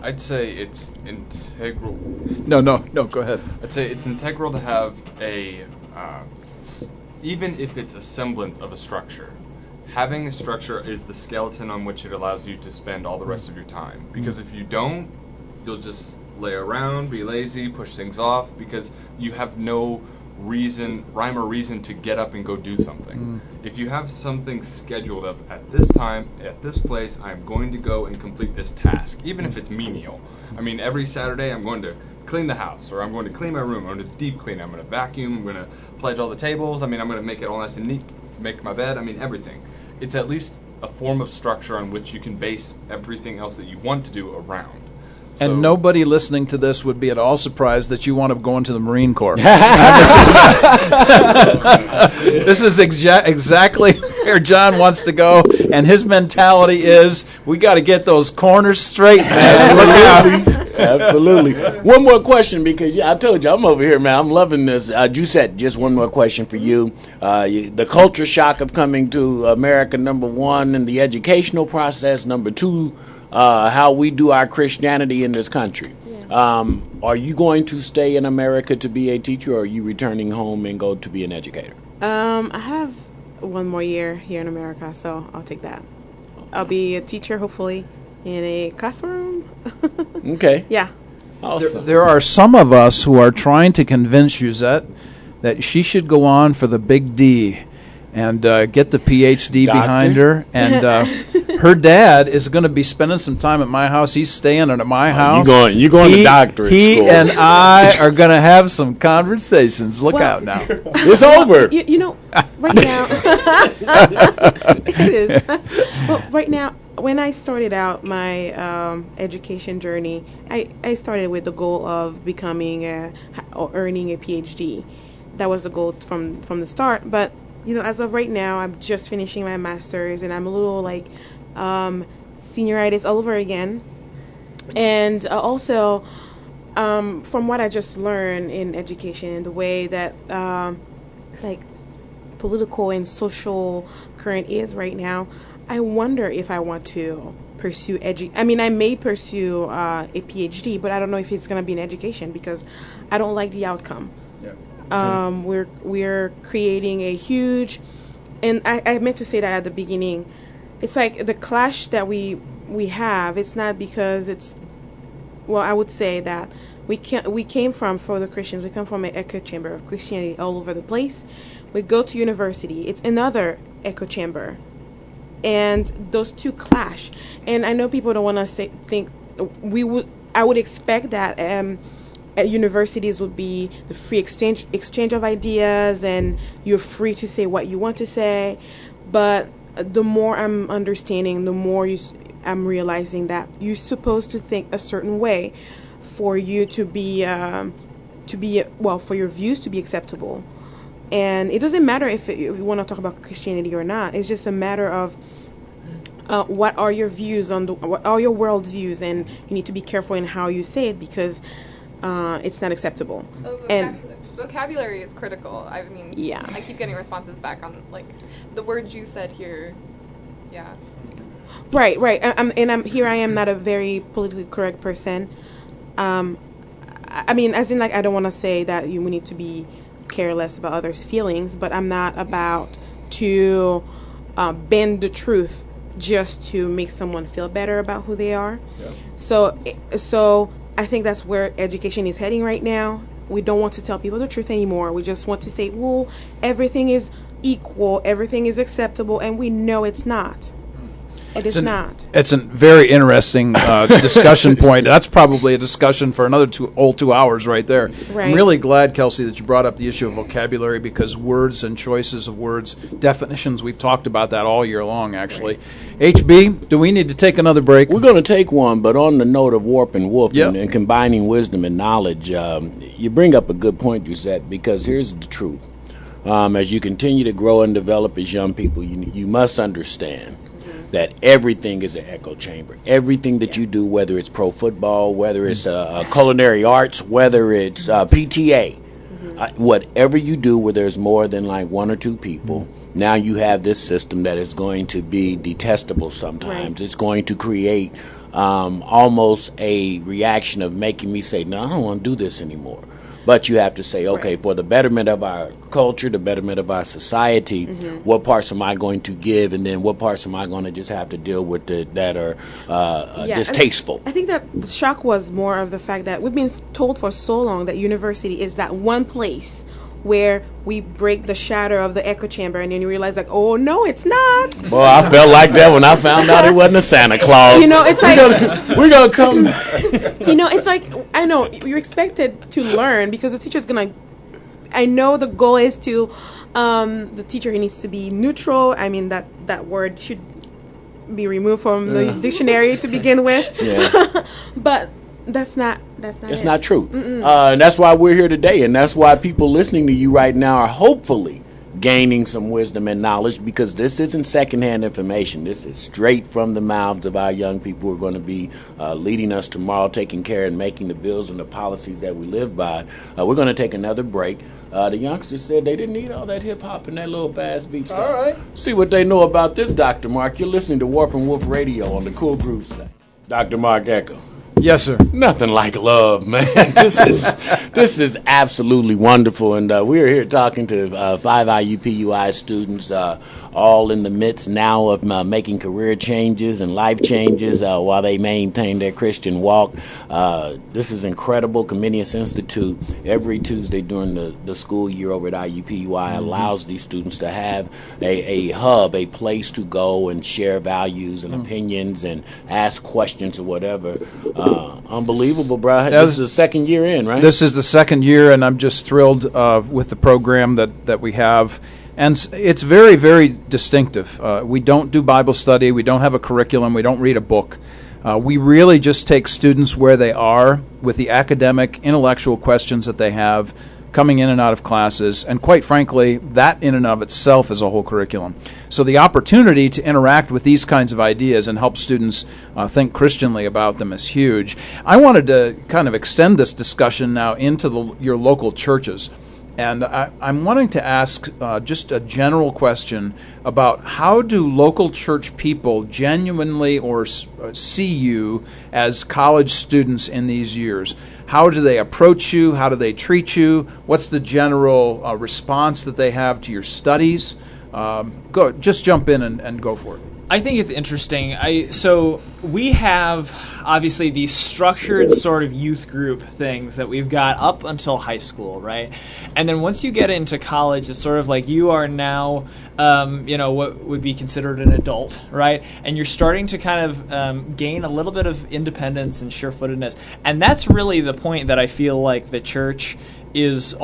I'd say it's integral. No, go ahead. I'd say it's integral to have a, even if it's a semblance of a structure, having a structure is the skeleton on which it allows you to spend all the rest of your time. Because if you don't, you'll just lay around, be lazy, push things off, because you have no rhyme or reason to get up and go do something. If you have something scheduled of, at this time, at this place, I'm going to go and complete this task, even if it's menial. I mean, every Saturday I'm going to clean the house, or I'm going to clean my room, I'm going to deep clean, I'm going to vacuum, I'm going to pledge all the tables, I'm going to make it all nice and neat, make my bed, everything. It's at least a form of structure on which you can base everything else that you want to do around. And So- nobody listening to this would be at all surprised that you want to go into the Marine Corps. This is exactly where John wants to go, and his mentality is, we got to get those corners straight, man. Look out. Absolutely. One more question, because I told you I'm over here, man. I'm loving this. Giuseppe, just one more question for you. The culture shock of coming to America, number one, and the educational process, number two, how we do our Christianity in this country. Are you going to stay in America to be a teacher, or are you returning home and go to be an educator? I have one more year here in America, so I'll take that. I'll be a teacher, hopefully, in a classroom. Okay. Yeah. Awesome. There are some of us who are trying to convince Juzette that she should go on for the big D and get the PhD Doctor? behind her. And her dad is going to be spending some time at my house. He's staying at my house. You going to doctorate He school. and I are going to have some conversations. Look out now. It's over. You know, right now, it is. Well, right now, when I started out my education journey, I started with the goal of becoming or earning a PhD. That was the goal from the start. But you know, as of right now, I'm just finishing my master's, and I'm a little like senioritis all over again. And also, from what I just learned in education, the way that like political and social current is right now, I wonder if I want to pursue I mean, I may pursue a PhD, but I don't know if it's going to be in education because I don't like the outcome. We're creating a huge, and I meant to say that at the beginning. It's like the clash that we have. It's not because it's, well, I would say that we came from, for the Christians, we come from an echo chamber of Christianity all over the place. We go to university. It's another echo chamber, and those two clash. And I know people don't want to think I would expect that at universities would be the free exchange of ideas, and you're free to say what you want to say. But the more I'm understanding, the more I'm realizing that you're supposed to think a certain way for you to be for your views to be acceptable. And it doesn't matter if you want to talk about Christianity or not. It's just a matter of what are your views what are your world views, and you need to be careful in how you say it because it's not acceptable. And vocabulary is critical. I mean, yeah. I keep getting responses back on like the words you said here. Yeah. Right. Here I am not a very politically correct person. I mean, as in, like, I don't want to say that we need to be careless about others' feelings, but I'm not about to bend the truth just to make someone feel better about who they are. Yeah. So I think that's where education is heading right now. We don't want to tell people the truth anymore. We just want to say, well, everything is equal, everything is acceptable, and we know it's not. It is not. It's a very interesting discussion point. That's probably a discussion for another 2 hours right there. Right. I'm really glad, Kelsey, that you brought up the issue of vocabulary, because words and choices of words, definitions, we've talked about that all year long, actually. Right. HB, do we need to take another break? We're going to take one, but on the note of Warp and Woof Yep. and combining wisdom and knowledge, you bring up a good point, Giuseppe, because here's the truth. As you continue to grow and develop as young people, you must understand that everything is an echo chamber. Everything that you do, whether it's pro football, whether it's culinary arts, whether it's PTA, whatever you do where there's more than like one or two people, now you have this system that is going to be detestable sometimes. Right. It's going to create almost a reaction of making me say, no, I don't want to do this anymore. But you have to say, okay, for the betterment of our culture, the betterment of our society, what parts am I going to give, and then what parts am I going to just have to deal with that are distasteful? I think that the shock was more of the fact that we've been told for so long that university is that one place where we break the shatter of the echo chamber, and then you realize, like, oh, no, it's not. Well, I felt like that when I found out it wasn't a Santa Claus. You know, it's like... We're going to come... You know, it's like, I know, you're expected to learn because the teacher's going to... I know the goal is to... the teacher needs to be neutral. I mean, that word should be removed from the dictionary to begin with. Yeah. But That's not It's it. not true. And that's why we're here today, and that's why people listening to you right now are hopefully gaining some wisdom and knowledge, because this isn't secondhand information. This is straight from the mouths of our young people who are going to be leading us tomorrow, taking care and making the bills and the policies that we live by. We're going to take another break. The youngsters said they didn't need all that hip-hop and that little fast beat stuff. All right. See what they know about this, Dr. Mark. You're listening to Warp and Woof Radio on the Cool Groove site. Dr. Mark Echo. Yes, sir. Nothing like love, man. This is absolutely wonderful, and we're here talking to 5 IUPUI students, all in the midst now of making career changes and life changes while they maintain their Christian walk. This is incredible. Comenius Institute every Tuesday during the school year over at IUPUI allows these students to have a hub, a place to go and share values and opinions and ask questions or whatever. Unbelievable, bro. This is the second year in, right? This is the second year, and I'm just thrilled with the program that we have. And it's very, very distinctive. We don't do Bible study. We don't have a curriculum. We don't read a book. We really just take students where they are with the academic, intellectual questions that they have coming in and out of classes. And quite frankly, that in and of itself is a whole curriculum. So the opportunity to interact with these kinds of ideas and help students think Christianly about them is huge. I wanted to kind of extend this discussion now into your local churches. And I'm wanting to ask just a general question about how do local church people genuinely or see you as college students in these years? How do they approach you? How do they treat you? What's the general response that they have to your studies? Just jump in and go for it. I think it's interesting. So we have obviously these structured sort of youth group things that we've got up until high school, right? And then once you get into college, it's sort of like you are now, what would be considered an adult, right? And you're starting to kind of gain a little bit of independence and sure-footedness. And that's really the point that I feel like the church is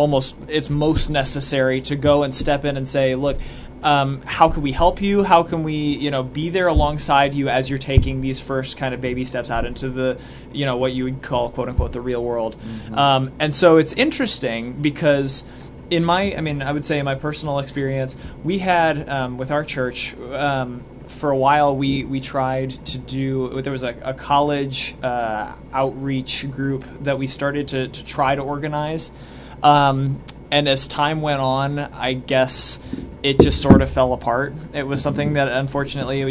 it's most necessary to go and step in and say, look, how can we help you? How can we, be there alongside you as you're taking these first kind of baby steps out into the, what you would call, quote unquote, the real world. Mm-hmm. And so it's interesting because I would say in my personal experience, we had, with our church, for a while we tried to do, there was a college outreach group that we started to try to organize. And as time went on, I guess it just sort of fell apart. It was something that, unfortunately,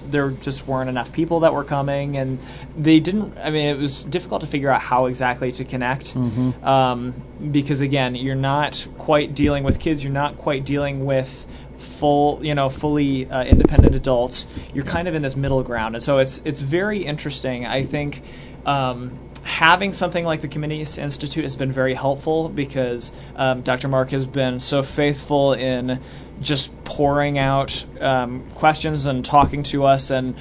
there just weren't enough people that were coming, and they didn't. It was difficult to figure out how exactly to connect, because again, you're not quite dealing with kids. You're not quite dealing with fully independent adults. You're kind of in this middle ground, and so it's very interesting. I think. Having something like the Commenius Institute has been very helpful because Dr. Mark has been so faithful in just pouring out questions and talking to us and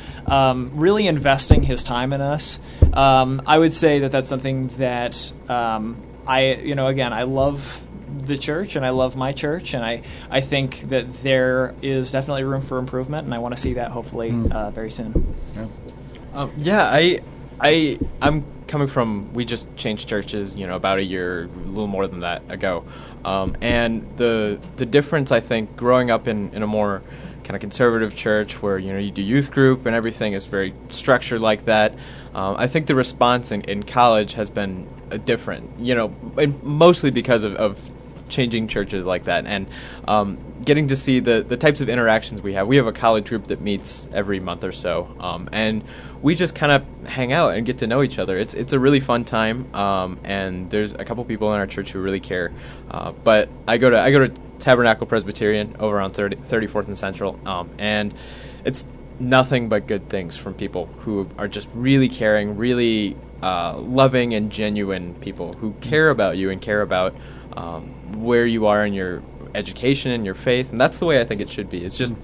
really investing his time in us. I would say that that's something that I love the church and I love my church, and I think that there is definitely room for improvement, and I want to see that hopefully very soon. I'm coming from, we just changed churches, about a year, a little more than that ago. And the difference, I think, growing up in a more kind of conservative church where, you do youth group and everything is very structured like that, I think the response in college has been different, and mostly because of changing churches like that. And getting to see the types of interactions we have. We have a college group that meets every month or so, and we just kind of hang out and get to know each other. It's a really fun time, and there's a couple people in our church who really care. But I go to Tabernacle Presbyterian over on 34th and Central, and it's nothing but good things from people who are just really caring, really loving and genuine people who care about you and care about where you are in your education and your faith, and that's the way I think it should be. It's just,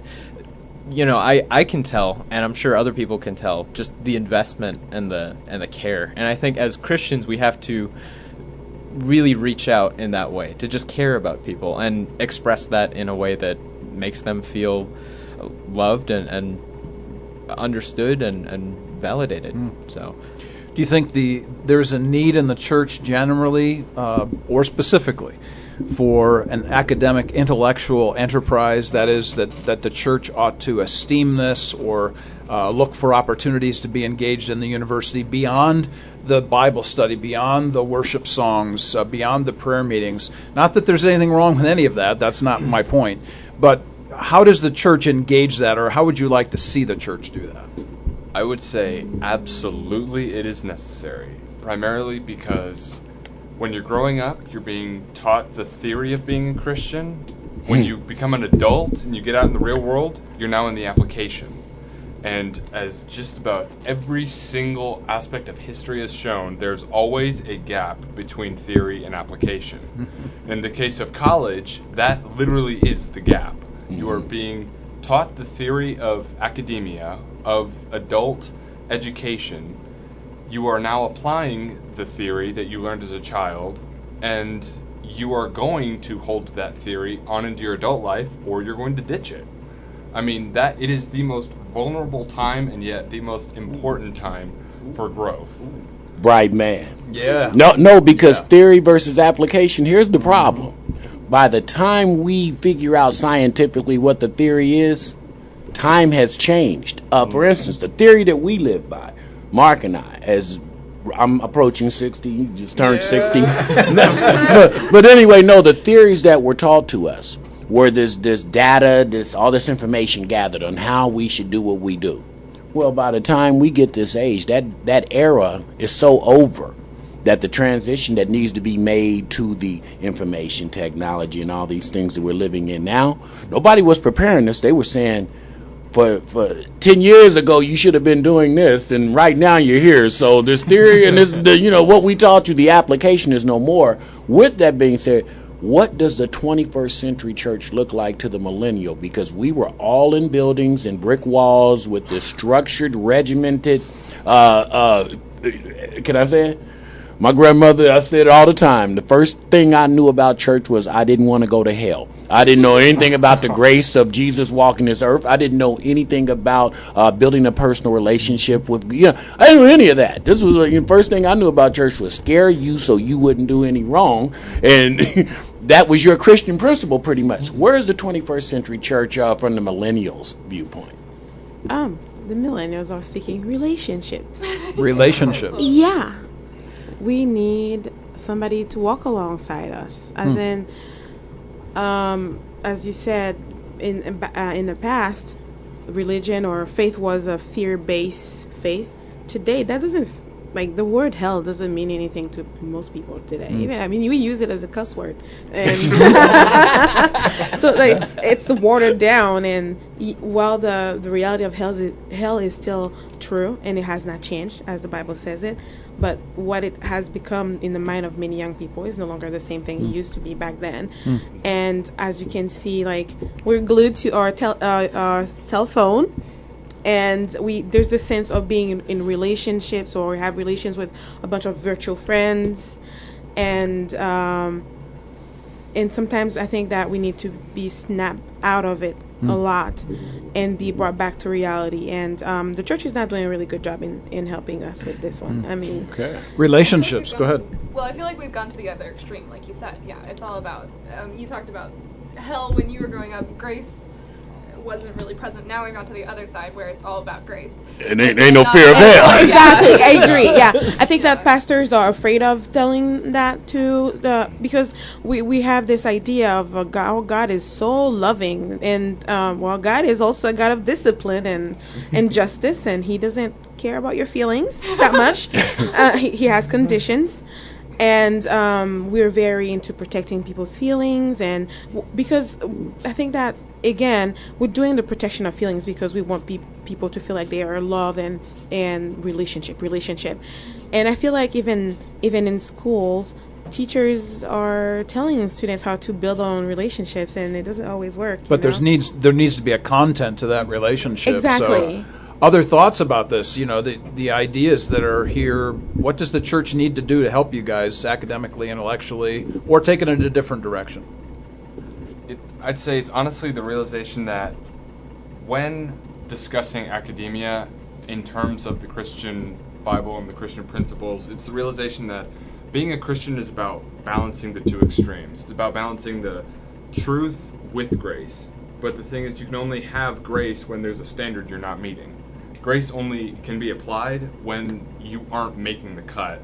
I can tell, and I'm sure other people can tell, just the investment and the care. And I think as Christians, we have to really reach out in that way, to just care about people and express that in a way that makes them feel loved and understood and validated. So. Do you think there's a need in the church generally, or specifically, for an academic intellectual enterprise? That is, that the church ought to esteem this or look for opportunities to be engaged in the university beyond the Bible study, beyond the worship songs, beyond the prayer meetings? Not that there's anything wrong with any of that. That's not my point. But how does the church engage that, or how would you like to see the church do that? I would say absolutely it is necessary, primarily because when you're growing up, you're being taught the theory of being a Christian. When you become an adult and you get out in the real world, you're now in the application. And as just about every single aspect of history has shown, there's always a gap between theory and application. In the case of college, that literally is the gap. You are being taught the theory of academia, of adult education. You are now applying the theory that you learned as a child, and you are going to hold that theory on into your adult life, or you're going to ditch it. I mean, that it is the most vulnerable time and yet the most important time for growth. Bright man. Yeah. No, because theory versus application, here's the problem. By the time we figure out scientifically what the theory is, time has changed. For instance, the theory that we live by, Mark and I, as I'm approaching 60, you just turned 60. but anyway, no, the theories that were taught to us were this data, all this information gathered on how we should do what we do. Well, by the time we get this age, that era is so over that the transition that needs to be made to the information technology and all these things that we're living in now, nobody was preparing us. They were saying, for 10 years ago, you should have been doing this, and right now you're here. So this theory and this, what we taught you, the application is no more. With that being said, what does the 21st century church look like to the millennial? Because we were all in buildings and brick walls with this structured, regimented, can I say it? My grandmother, I said it all the time, the first thing I knew about church was I didn't want to go to hell. I didn't know anything about the grace of Jesus walking this earth. I didn't know anything about building a personal relationship with, I didn't know any of that. This was the first thing I knew about church was scare you so you wouldn't do any wrong. And that was your Christian principle pretty much. Where is the 21st century church from the millennials' viewpoint? The millennials are seeking relationships. Relationships. Yeah. We need somebody to walk alongside us. As in, as you said, in the past, religion or faith was a fear-based faith. Today, that doesn't, the word hell doesn't mean anything to most people today. Even, we use it as a cuss word. And so, it's watered down. And while the reality of hell is still true, and it has not changed, as the Bible says it, but what it has become in the mind of many young people is no longer the same thing it used to be back then. And as you can see, we're glued to our cell phone, and there's this sense of being in relationships, or have relations with a bunch of virtual friends, and sometimes I think that we need to be snapped out of it a lot and be brought back to reality. And the church is not doing a really good job in helping us with this one. Okay. Relationships. Go ahead. Well, I feel like we've gone to the other extreme, like you said. Yeah, it's all about, you talked about hell when you were growing up. Grace wasn't really present. Now we've gone to the other side where it's all about grace. And ain't no fear of hell. Exactly, I agree. Yeah, I think that pastors are afraid of telling that because we have this idea of God is so loving, and God is also a God of discipline and justice, and He doesn't care about your feelings that much. He has conditions. And we're very into protecting people's feelings, and because I think that, again, we're doing the protection of feelings because we want people to feel like they are loved and relationship. And I feel like even in schools, teachers are telling students how to build on relationships, and it doesn't always work. But there needs to be a content to that relationship. Exactly. So, other thoughts about this? The ideas that are here. What does the church need to do to help you guys academically, intellectually, or take it in a different direction? I'd say it's honestly the realization that when discussing academia in terms of the Christian Bible and the Christian principles, it's the realization that being a Christian is about balancing the two extremes. It's about balancing the truth with grace. But the thing is, you can only have grace when there's a standard you're not meeting. Grace only can be applied when you aren't making the cut.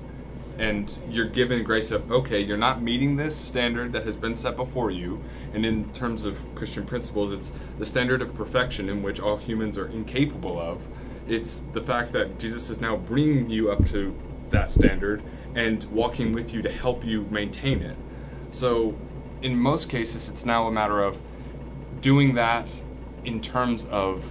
And you're given grace of, okay, you're not meeting this standard that has been set before you. And in terms of Christian principles, it's the standard of perfection in which all humans are incapable of. It's the fact that Jesus is now bringing you up to that standard and walking with you to help you maintain it. So in most cases, it's now a matter of doing that in terms of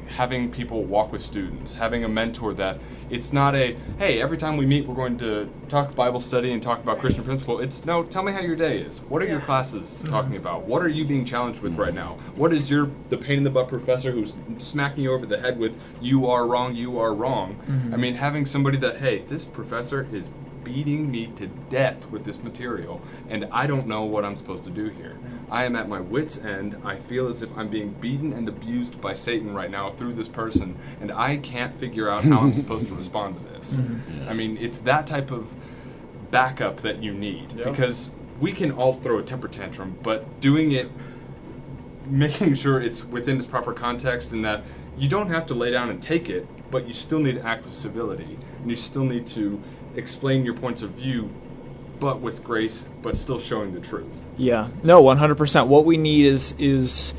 having people walk with students, having a mentor that it's not a, hey, every time we meet we're going to talk Bible study and talk about Christian principle. It's, no, tell me how your day is. What are your classes talking about? What are you being challenged with right now? What is the pain in the butt professor who's smacking you over the head with, you are wrong, you are wrong? I mean, having somebody that, hey, this professor is beating me to death with this material, and I don't know what I'm supposed to do here. I am at my wit's end. I feel as if I'm being beaten and abused by Satan right now through this person, and I can't figure out how I'm supposed to respond to this. I mean, it's that type of backup that you need, because we can all throw a temper tantrum, but doing it, making sure it's within its proper context, and that you don't have to lay down and take it, but you still need to act with civility, and you still need to explain your points of view, but with grace, but still showing the truth. Yeah, no, 100%. What we need is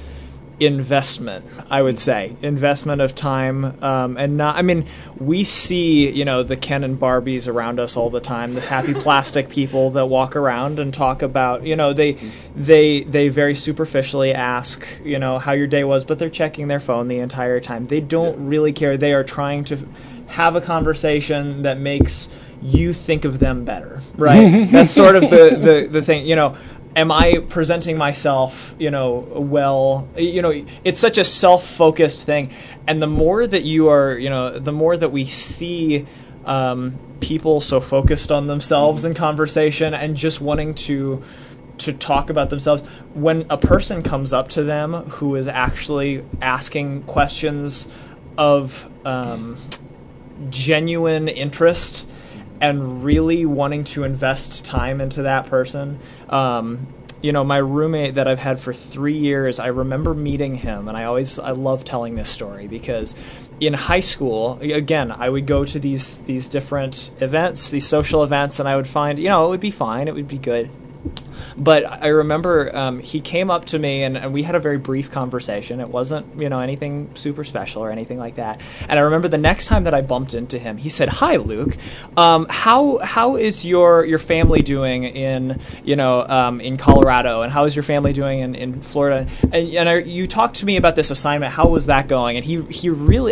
investment, I would say. Investment of time, and not, I mean, we see, the Ken and Barbies around us all the time, the happy plastic people that walk around and talk about, they very superficially ask, how your day was, but they're checking their phone the entire time. They don't really care. They are trying to have a conversation that makes you think of them better, right? That's sort of the thing, am I presenting myself, well, it's such a self-focused thing. And the more that you are, the more that we see people so focused on themselves in conversation and just wanting to talk about themselves, when a person comes up to them who is actually asking questions of genuine interest and really wanting to invest time into that person. My roommate that I've had for 3 years, I remember meeting him, and I love telling this story because in high school, again, I would go to these different events, these social events, and I would find, it would be fine, it would be good. But I remember he came up to me, and we had a very brief conversation. It wasn't, anything super special or anything like that. And I remember the next time that I bumped into him, he said, "Hi, Luke. How is your family doing in Colorado, and how is your family doing in Florida? And you talked to me about this assignment. How was that going?" And he really,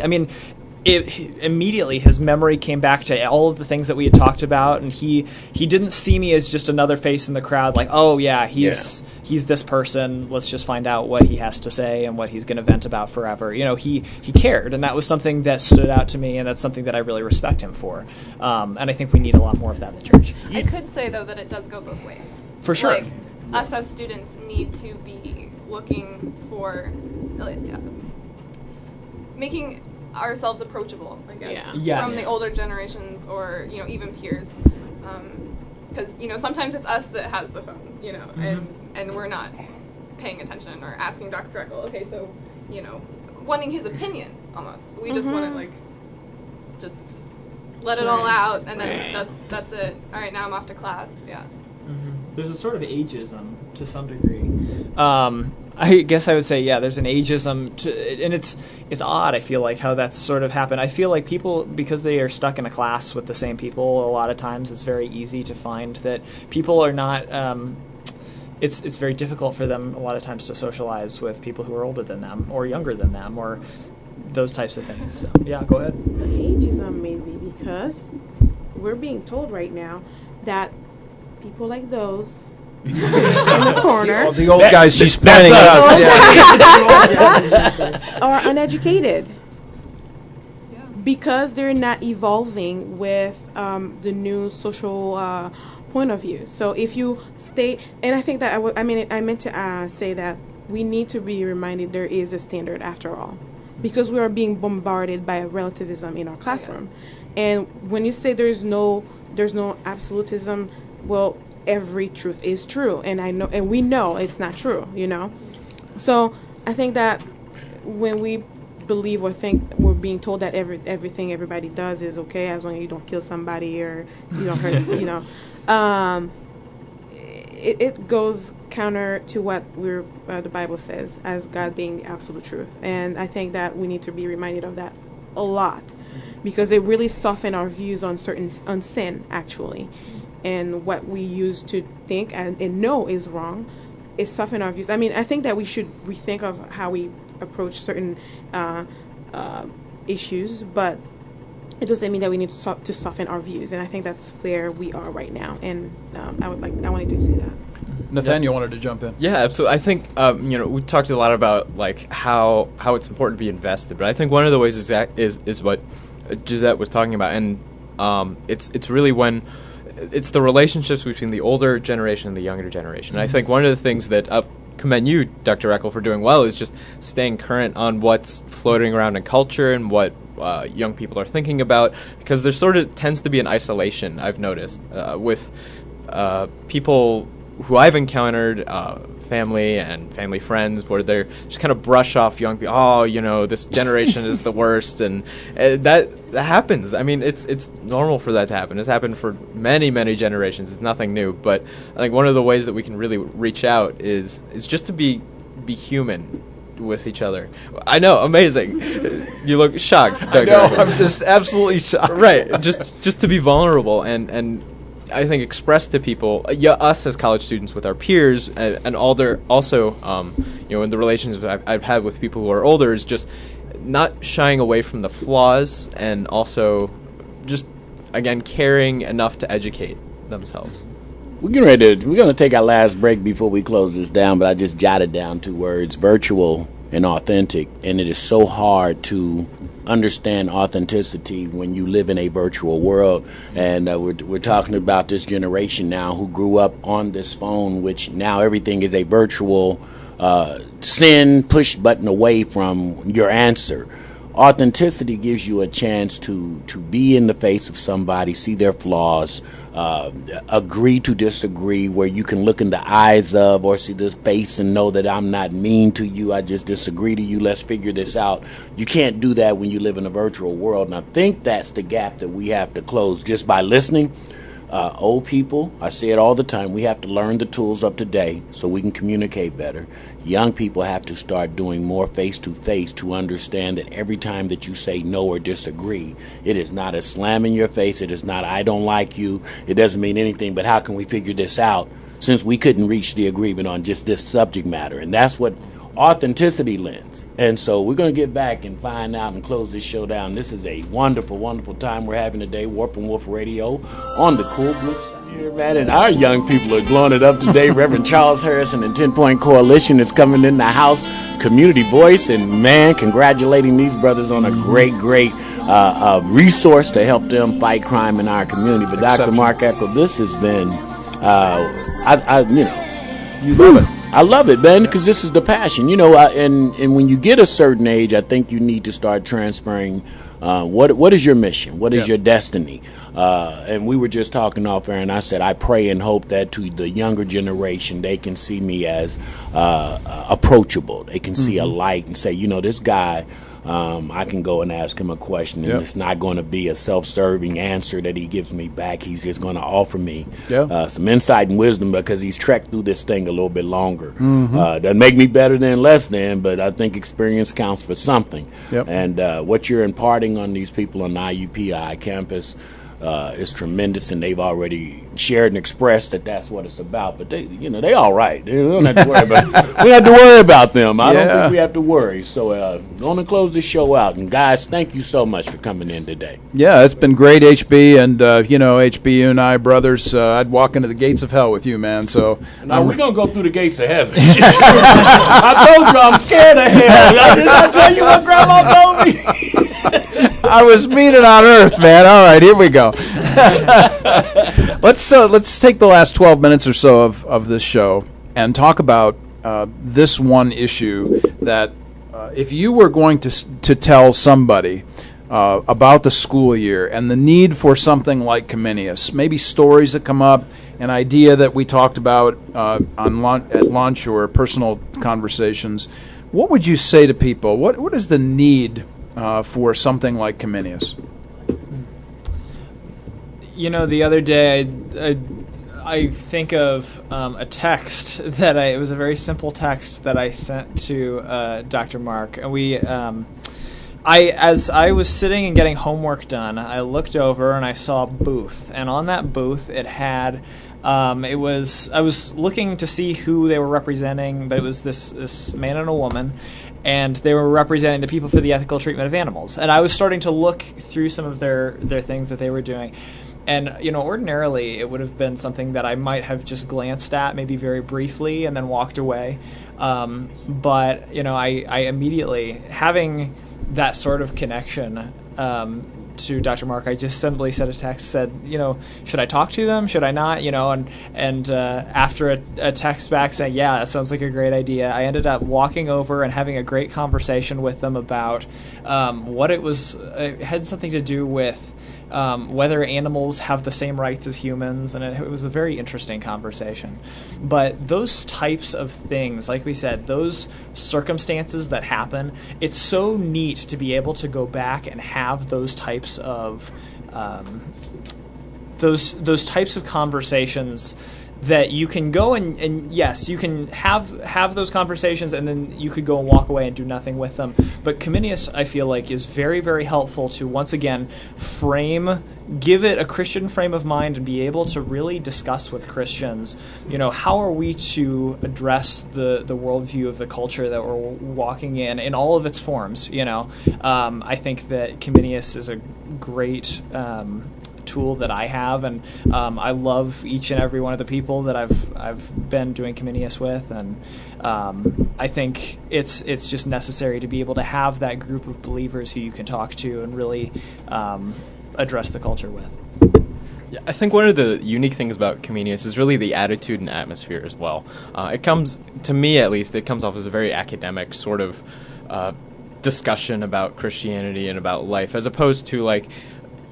immediately his memory came back to all of the things that we had talked about, and he didn't see me as just another face in the crowd, like, oh yeah, he's this person, let's just find out what he has to say and what he's going to vent about forever. He cared, and that was something that stood out to me, and that's something that I really respect him for. And I think we need a lot more of that in the church. I could say, though, that it does go both ways. For sure. Like, us as students need to be looking for making ourselves approachable, I guess, Yes. from the older generations or, even peers. Because, sometimes it's us that has the phone, and we're not paying attention or asking Dr. Dreckle, okay, so, wanting his opinion, almost. We just want to, just let it all out, and then that's it. All right, now I'm off to class, There's a sort of ageism to some degree. I guess I would say, there's an ageism and it's odd, I feel like, how that's sort of happened. I feel like people, because they are stuck in a class with the same people a lot of times, it's very easy to find that people are not, it's very difficult for them a lot of times to socialize with people who are older than them or younger than them or those types of things. So, go ahead. Ageism maybe because we're being told right now that people like those in the corner, the old guys she's pointing at us, are uneducated because they're not evolving with the new social point of view. So if you stay, and I think that I meant to say that we need to be reminded there is a standard after all, because we are being bombarded by relativism in our classroom. And when you say there's no absolutism, well, every truth is true, and we know it's not true, So I think that when we believe or think we're being told that everything everybody does is okay as long as you don't kill somebody or you don't hurt, it goes counter to what the Bible says as God being the absolute truth. And I think that we need to be reminded of that a lot, because it really softens our views on sin, actually, and what we used to think and know is wrong. It softens our views. I mean, I think that we should rethink of how we approach certain issues, but it doesn't mean that we need to soften our views. And I think that's where we are right now. And I wanted to say that. Nathaniel wanted to jump in. Yeah, absolutely. I think we talked a lot about like how it's important to be invested, but I think one of the ways is what Gisette was talking about, and it's really when it's the relationships between the older generation and the younger generation. And I think one of the things that commend you, Dr. Eckel, for doing well is just staying current on what's floating around in culture and what young people are thinking about, because there sort of tends to be an isolation, I've noticed, with people who I've encountered, family and family friends, where they're just kind of brush off young people. Oh, this generation is the worst, and that happens. I mean, it's normal for that to happen. It's happened for many, many generations. It's nothing new. But I think one of the ways that we can really reach out is just to be human with each other. I know, amazing. You look shocked. I know, I'm just absolutely shocked. Right, just to be vulnerable and I think express to people, us as college students with our peers, and also in the relations I've had with people who are older, is just not shying away from the flaws, and also just again caring enough to educate themselves. We're going to take our last break before we close this down, but I just jotted down 2 words: virtual and authentic. And it is so hard to understand authenticity when you live in a virtual world. And we're talking about this generation now who grew up on this phone, which now everything is a virtual send push button away from your answer. Authenticity gives you a chance to be in the face of somebody, see their flaws, agree to disagree, where you can look in the eyes of or see this face and know that I'm not mean to you, I just disagree to you, let's figure this out. You can't do that when you live in a virtual world, and I think that's the gap that we have to close just by listening. Old people, I say it all the time, we have to learn the tools of today so we can communicate better. Young people have to start doing more face-to-face to understand that every time that you say no or disagree, it is not a slam in your face, it is not I don't like you, it doesn't mean anything, but how can we figure this out since we couldn't reach the agreement on just this subject matter? And that's what authenticity lens. And so we're going to get back and find out and close this show down. This is a wonderful, wonderful time we're having today. Warp and Woof Radio on the Cool Blue side here, man. And our young people are blowing it up today. Reverend Charles Harrison and 10 Point Coalition is coming in the house. Community Voice, and man, congratulating these brothers on a great resource to help them fight crime in our community. But Dr. Mark Eckel, this has been, You love it. I love it, man, because this is the passion, and when you get a certain age, I think you need to start transferring what is your mission, what is your destiny, and we were just talking off air, and I said I pray and hope that to the younger generation they can see me as approachable, they can see a light and say, this guy, I can go and ask him a question, and it's not going to be a self-serving answer that he gives me back. He's just going to offer me some insight and wisdom because he's trekked through this thing a little bit longer. Doesn't make me better than less than, but I think experience counts for something. And what you're imparting on these people on the IUPUI campus is tremendous, and they've already shared and expressed that that's what it's about. But they all right. We don't have to worry about. We don't have to worry about them. I don't think we have to worry. So, going to close this show out. And guys, thank you so much for coming in today. Yeah, it's been great, HB, and HB and I brothers. I'd walk into the gates of hell with you, man. So now we're gonna go through the gates of heaven. I told you I'm scared of hell. Did I tell you what Grandma told me? I was meaning on earth, man. All right, here we go. Let's take the last 12 minutes or so of this show and talk about this one issue that if you were going to tell somebody about the school year and the need for something like Comenius, maybe stories that come up, an idea that we talked about at lunch or personal conversations, what would you say to people? What is the need for something like Comenius? You know, the other day I think of a text that it was a very simple text that I sent to Dr. Mark, and as I was sitting and getting homework done, I looked over and I saw a booth, and on that booth it had I was looking to see who they were representing, but it was this man and a woman, and they were representing the People for the Ethical Treatment of Animals, and I was starting to look through some of their things that they were doing. And, you know, ordinarily it would have been something that I might have just glanced at, maybe very briefly, and then walked away. But, you know, I immediately, having that sort of connection to Dr. Mark, I just simply sent a text, said, you know, should I talk to them? Should I not? You know, and after a text back saying, yeah, that sounds like a great idea, I ended up walking over and having a great conversation with them about what it was. It had something to do with whether animals have the same rights as humans, and it was a very interesting conversation. But those types of things, like we said, those circumstances that happen, it's so neat to be able to go back and have those types of those types of conversations that you can go and yes, you can have those conversations, and then you could go and walk away and do nothing with them. But Comenius, I feel like, is very, very helpful to, once again, give it a Christian frame of mind and be able to really discuss with Christians, you know, how are we to address the worldview of the culture that we're walking in all of its forms, you know. I think that Comenius is a great tool that I have, and I love each and every one of the people that I've been doing Comenius with, and I think it's just necessary to be able to have that group of believers who you can talk to and really address the culture with. Yeah, I think one of the unique things about Comenius is really the attitude and atmosphere as well. It comes, to me at least, it comes off as a very academic sort of discussion about Christianity and about life, as opposed to, like,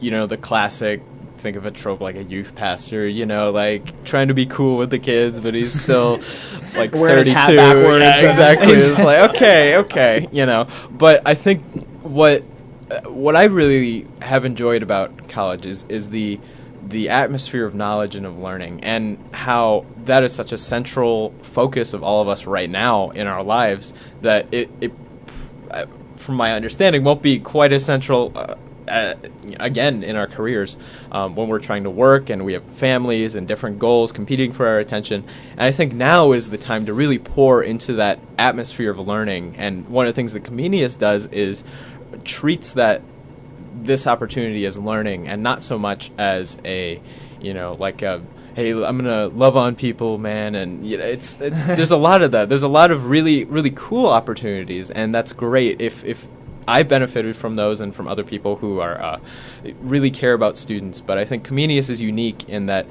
you know, the classic, think of a trope like a youth pastor, you know, like trying to be cool with the kids, but he's still like 32. His hat backwards. Yeah, exactly. It's like, okay, you know. But I think what I really have enjoyed about college is the atmosphere of knowledge and of learning, and how that is such a central focus of all of us right now in our lives, that it from my understanding, won't be quite as central again in our careers when we're trying to work and we have families and different goals competing for our attention. And I think now is the time to really pour into that atmosphere of learning. And one of the things that Comenius does is treats this opportunity as learning, and not so much as a, you know, like a, hey, I'm gonna love on people, man. And you know, it's there's a lot of that. There's a lot of really, really cool opportunities, and that's great if I benefited from those and from other people who are really care about students. But I think Comenius is unique in that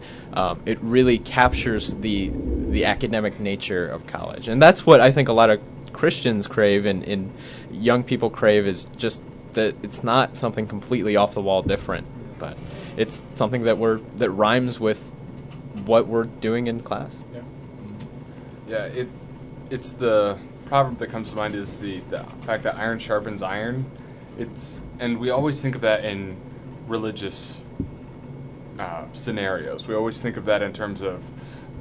it really captures the academic nature of college. And that's what I think a lot of Christians crave and young people crave, is just that it's not something completely off the wall different, but it's something that rhymes with what we're doing in class. Yeah, it's the proverb that comes to mind is the fact that iron sharpens iron. And we always think of that in religious scenarios. We always think of that in terms of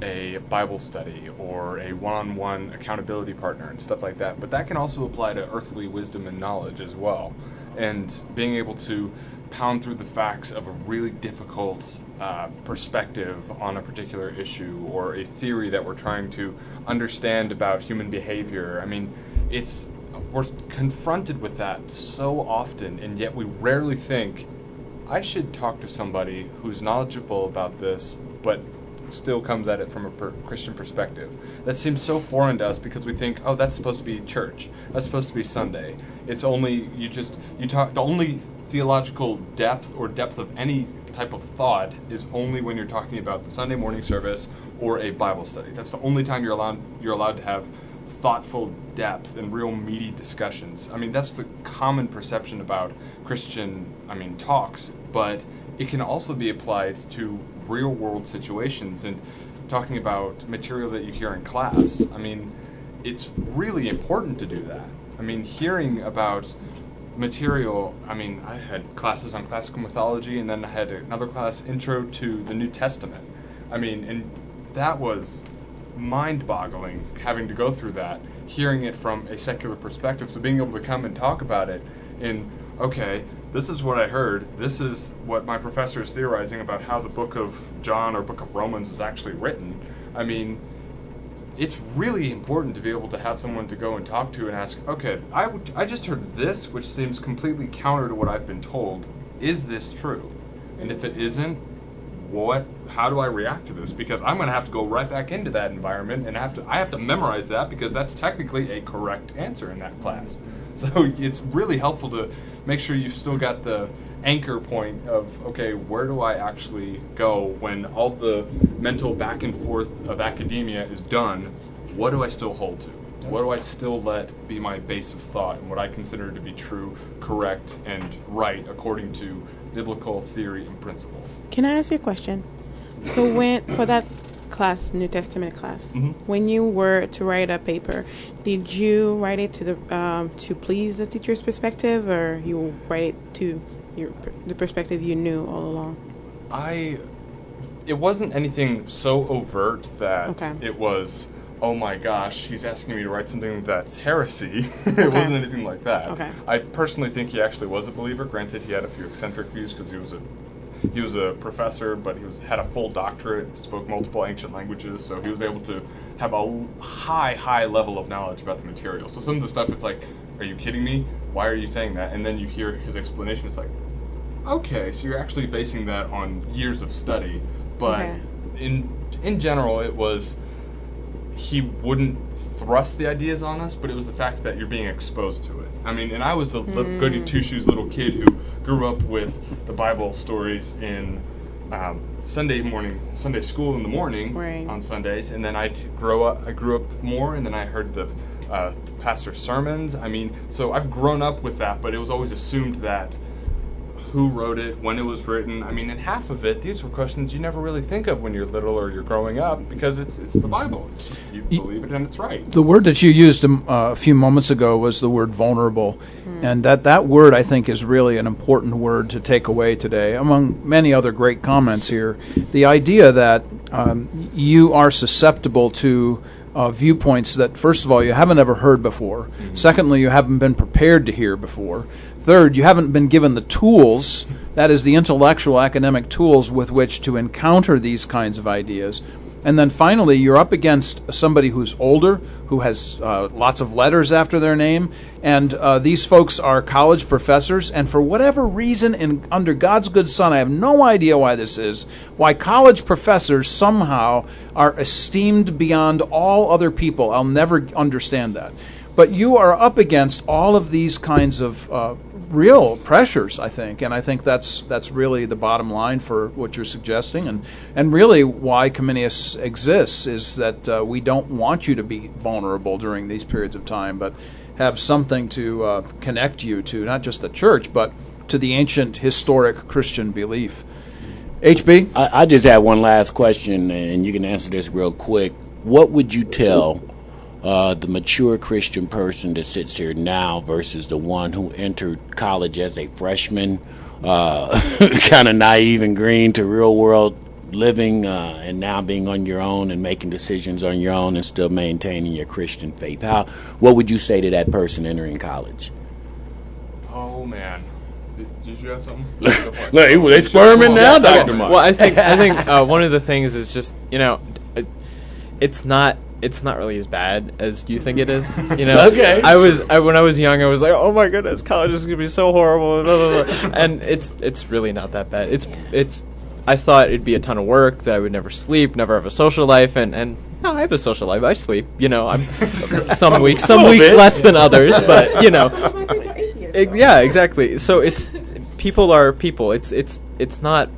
a Bible study or a one-on-one accountability partner and stuff like that. But that can also apply to earthly wisdom and knowledge as well. And being able to pound through the facts of a really difficult perspective on a particular issue, or a theory that we're trying to understand about human behavior. I mean, we're confronted with that so often, and yet we rarely think, I should talk to somebody who's knowledgeable about this, but still comes at it from a Christian perspective. That seems so foreign to us because we think, oh, that's supposed to be church. That's supposed to be Sunday. It's only, you talk, the only theological depth of any type of thought is only when you're talking about the Sunday morning service or a Bible study. That's the only time you're allowed to have thoughtful depth and real meaty discussions. I mean, that's the common perception about Christian, talks, but it can also be applied to real world situations. And talking about material that you hear in class, it's really important to do that. Hearing about material, I had classes on classical mythology, and then I had another class, Intro to the New Testament. And that was mind-boggling, having to go through that, hearing it from a secular perspective. So being able to come and talk about it in, okay, this is what I heard, this is what my professor is theorizing about how the book of John or book of Romans was actually written. It's really important to be able to have someone to go and talk to and ask, okay, I just heard this, which seems completely counter to what I've been told. Is this true? And if it isn't, how do I react to this? Because I'm going to have to go right back into that environment, and I have to memorize that, because that's technically a correct answer in that class. So it's really helpful to make sure you've still got the anchor point of, okay, where do I actually go when all the mental back and forth of academia is done? What do I still hold to? What do I still let be my base of thought and what I consider to be true, correct, and right according to biblical theory and principle? Can I ask you a question? So for that class, New Testament class, when you were to write a paper, did you write it to please the teacher's perspective, or you write it to the perspective you knew all along? It wasn't anything so overt that Okay. it was, oh my gosh, he's asking me to write something that's heresy. It wasn't anything like that. Okay. I personally think he actually was a believer. Granted, he had a few eccentric views because he was a professor, but he had a full doctorate, spoke multiple ancient languages, so he was able to have a high level of knowledge about the material. So some of the stuff, it's like, are you kidding me? Why are you saying that? And then you hear his explanation, it's like, okay, so you're actually basing that on years of study. But Okay. in general, it was, he wouldn't thrust the ideas on us, but it was the fact that you're being exposed to it. And I was the goody two-shoes little kid who grew up with the Bible stories in Sunday school in the morning, Right. on Sundays, and then I grew up more, and then I heard the pastor's sermons. So I've grown up with that, but it was always assumed that who wrote it, when it was written. And half of it, these were questions you never really think of when you're little or you're growing up, because it's the Bible. It's just, you believe it and it's right. The word that you used a few moments ago was the word vulnerable. And that word, I think, is really an important word to take away today, among many other great comments here. The idea that you are susceptible to viewpoints that, first of all, you haven't ever heard before. Secondly, you haven't been prepared to hear before. Third, you haven't been given the tools, that is, the intellectual academic tools with which to encounter these kinds of ideas. And then finally, you're up against somebody who's older, who has lots of letters after their name, and these folks are college professors, and for whatever reason, under God's good son, I have no idea why this is, why college professors somehow are esteemed beyond all other people. I'll never understand that. But you are up against all of these kinds of real pressures, I think, and I think that's really the bottom line for what you're suggesting, and really why Comenius exists is that we don't want you to be vulnerable during these periods of time, but have something to connect you to not just the church, but to the ancient historic Christian belief. HB? I just have one last question, and you can answer this real quick. What would you tell the mature Christian person that sits here now versus the one who entered college as a freshman, kind of naive and green to real world living, and now being on your own and making decisions on your own and still maintaining your Christian faith? What would you say to that person entering college? Oh man, did you have something? Look, they squirming now, Dr. Mark. Well, I think one of the things is just, it's not really as bad as you think it is. Okay. When I was young, I was like, oh my goodness, college is gonna be so horrible, blah, blah, blah. And it's really not that bad. I thought it'd be a ton of work, that I would never sleep, never have a social life, and no, I have a social life. I sleep. I'm some weeks less than others, but yeah, exactly. So people are people. It's not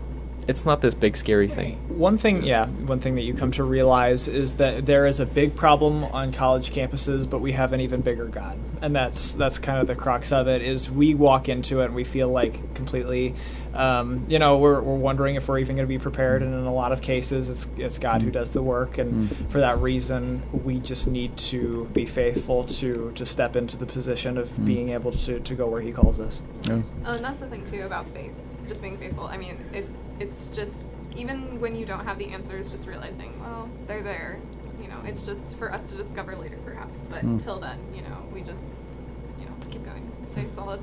it's not this big scary thing. One thing that you come to realize is that there is a big problem on college campuses, but we have an even bigger God, and that's kind of the crux of it. Is we walk into it and we feel like completely, we're wondering if we're even going to be prepared, and in a lot of cases, it's God who does the work, and for that reason, we just need to be faithful to step into the position of being able to go where He calls us. And that's the thing too about faith, just being faithful. I mean, it's just, even when you don't have the answers, just realizing, well, they're there. It's just for us to discover later, perhaps. But till then, we just, keep going, stay solid.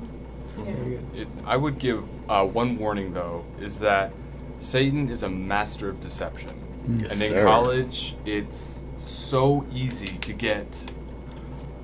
I would give one warning, though, is that Satan is a master of deception. Yes, and in sir. college, it's so easy to get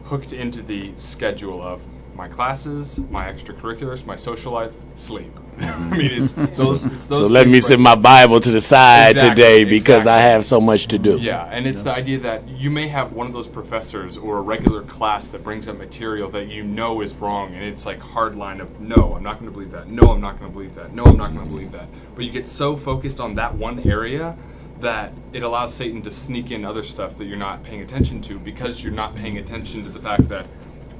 hooked into the schedule of my classes, my extracurriculars, my social life, sleep. I mean, it's those. So let me things set right my Bible to the side Exactly, today because I exactly. have so much to do. Yeah, and it's the idea that you may have one of those professors or a regular class that brings up material that you know is wrong, and it's like hard line of, no, I'm not going to believe that, no, I'm not going to believe that, no, I'm not going to believe that. But you get so focused on that one area that it allows Satan to sneak in other stuff that you're not paying attention to because you're not paying attention to the fact that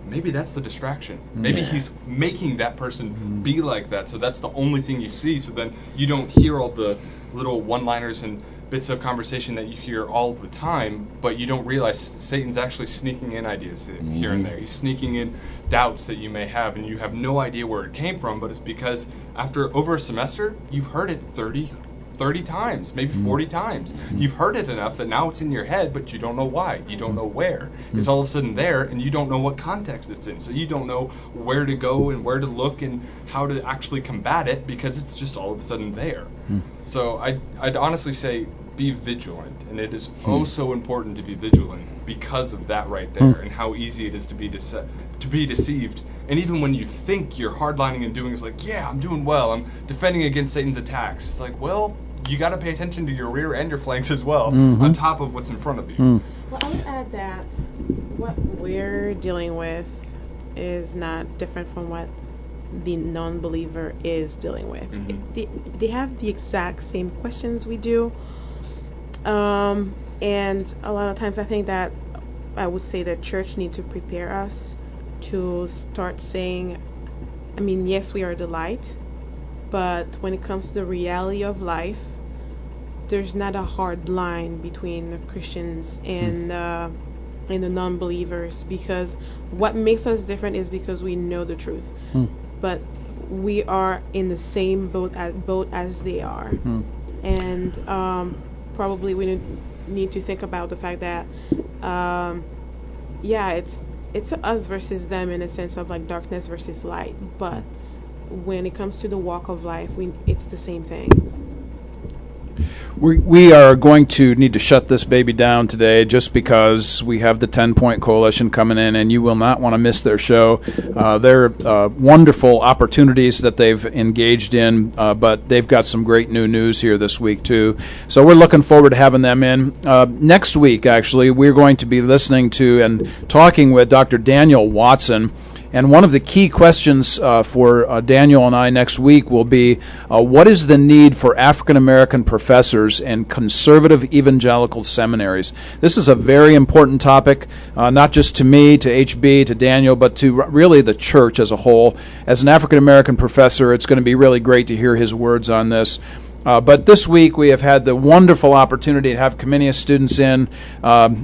maybe that's the distraction. Maybe he's making that person be like that, so that's the only thing you see. So then you don't hear all the little one-liners and bits of conversation that you hear all the time, but you don't realize Satan's actually sneaking in ideas here and there. He's sneaking in doubts that you may have, and you have no idea where it came from, but it's because after over a semester, you've heard it 30 times, maybe 40 times. You've heard it enough that now it's in your head, but you don't know why. You don't know where. It's all of a sudden there, and you don't know what context it's in. So you don't know where to go and where to look and how to actually combat it because it's just all of a sudden there. So I'd honestly say be vigilant, and it is oh so important to be vigilant because of that right there and how easy it is to be deceived. And even when you think you're hardlining and doing, it's like, yeah, I'm doing well, I'm defending against Satan's attacks. It's like, well, you got to pay attention to your rear and your flanks as well, on top of what's in front of you. Well, I would add that what we're dealing with is not different from what the non-believer is dealing with. They have the exact same questions we do. And a lot of times I think that I would say that church needs to prepare us to start saying, I mean, yes, we are the light, but when it comes to the reality of life, there's not a hard line between the Christians and the non-believers, because what makes us different is because we know the truth. But we are in the same boat as they are. And probably we need to think about the fact that it's us versus them in a sense of like darkness versus light, but when it comes to the walk of life, it's the same thing. We are going to need to shut this baby down today just because we have the 10-Point Coalition coming in, and you will not want to miss their show. They're wonderful opportunities that they've engaged in, but they've got some great new news here this week, too. So we're looking forward to having them in. Next week, actually, we're going to be listening to and talking with Dr. Daniel Watson. And one of the key questions for Daniel and I next week will be, what is the need for African-American professors in conservative evangelical seminaries? This is a very important topic, not just to me, to HB, to Daniel, but to really the church as a whole. As an African-American professor, it's going to be really great to hear his words on this. But this week we have had the wonderful opportunity to have Comenius students in,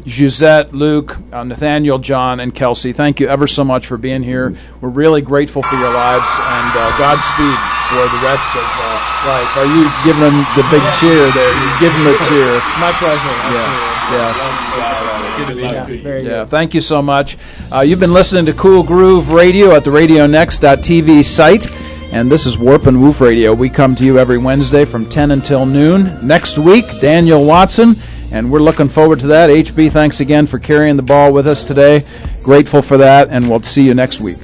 Gisette, Luke, Nathaniel, John, and Kelsey. Thank you ever so much for being here. We're really grateful for your lives, and Godspeed for the rest of life. Are you giving them the big cheer there? You give them a cheer. My pleasure. Yeah, thank you so much. You've been listening to Cool Groove Radio at the RadioNext.tv site. And this is Warp and Woof Radio. We come to you every Wednesday from 10 until noon. Next week, Daniel Watson, and we're looking forward to that. HB, thanks again for carrying the ball with us today. Grateful for that, and we'll see you next week.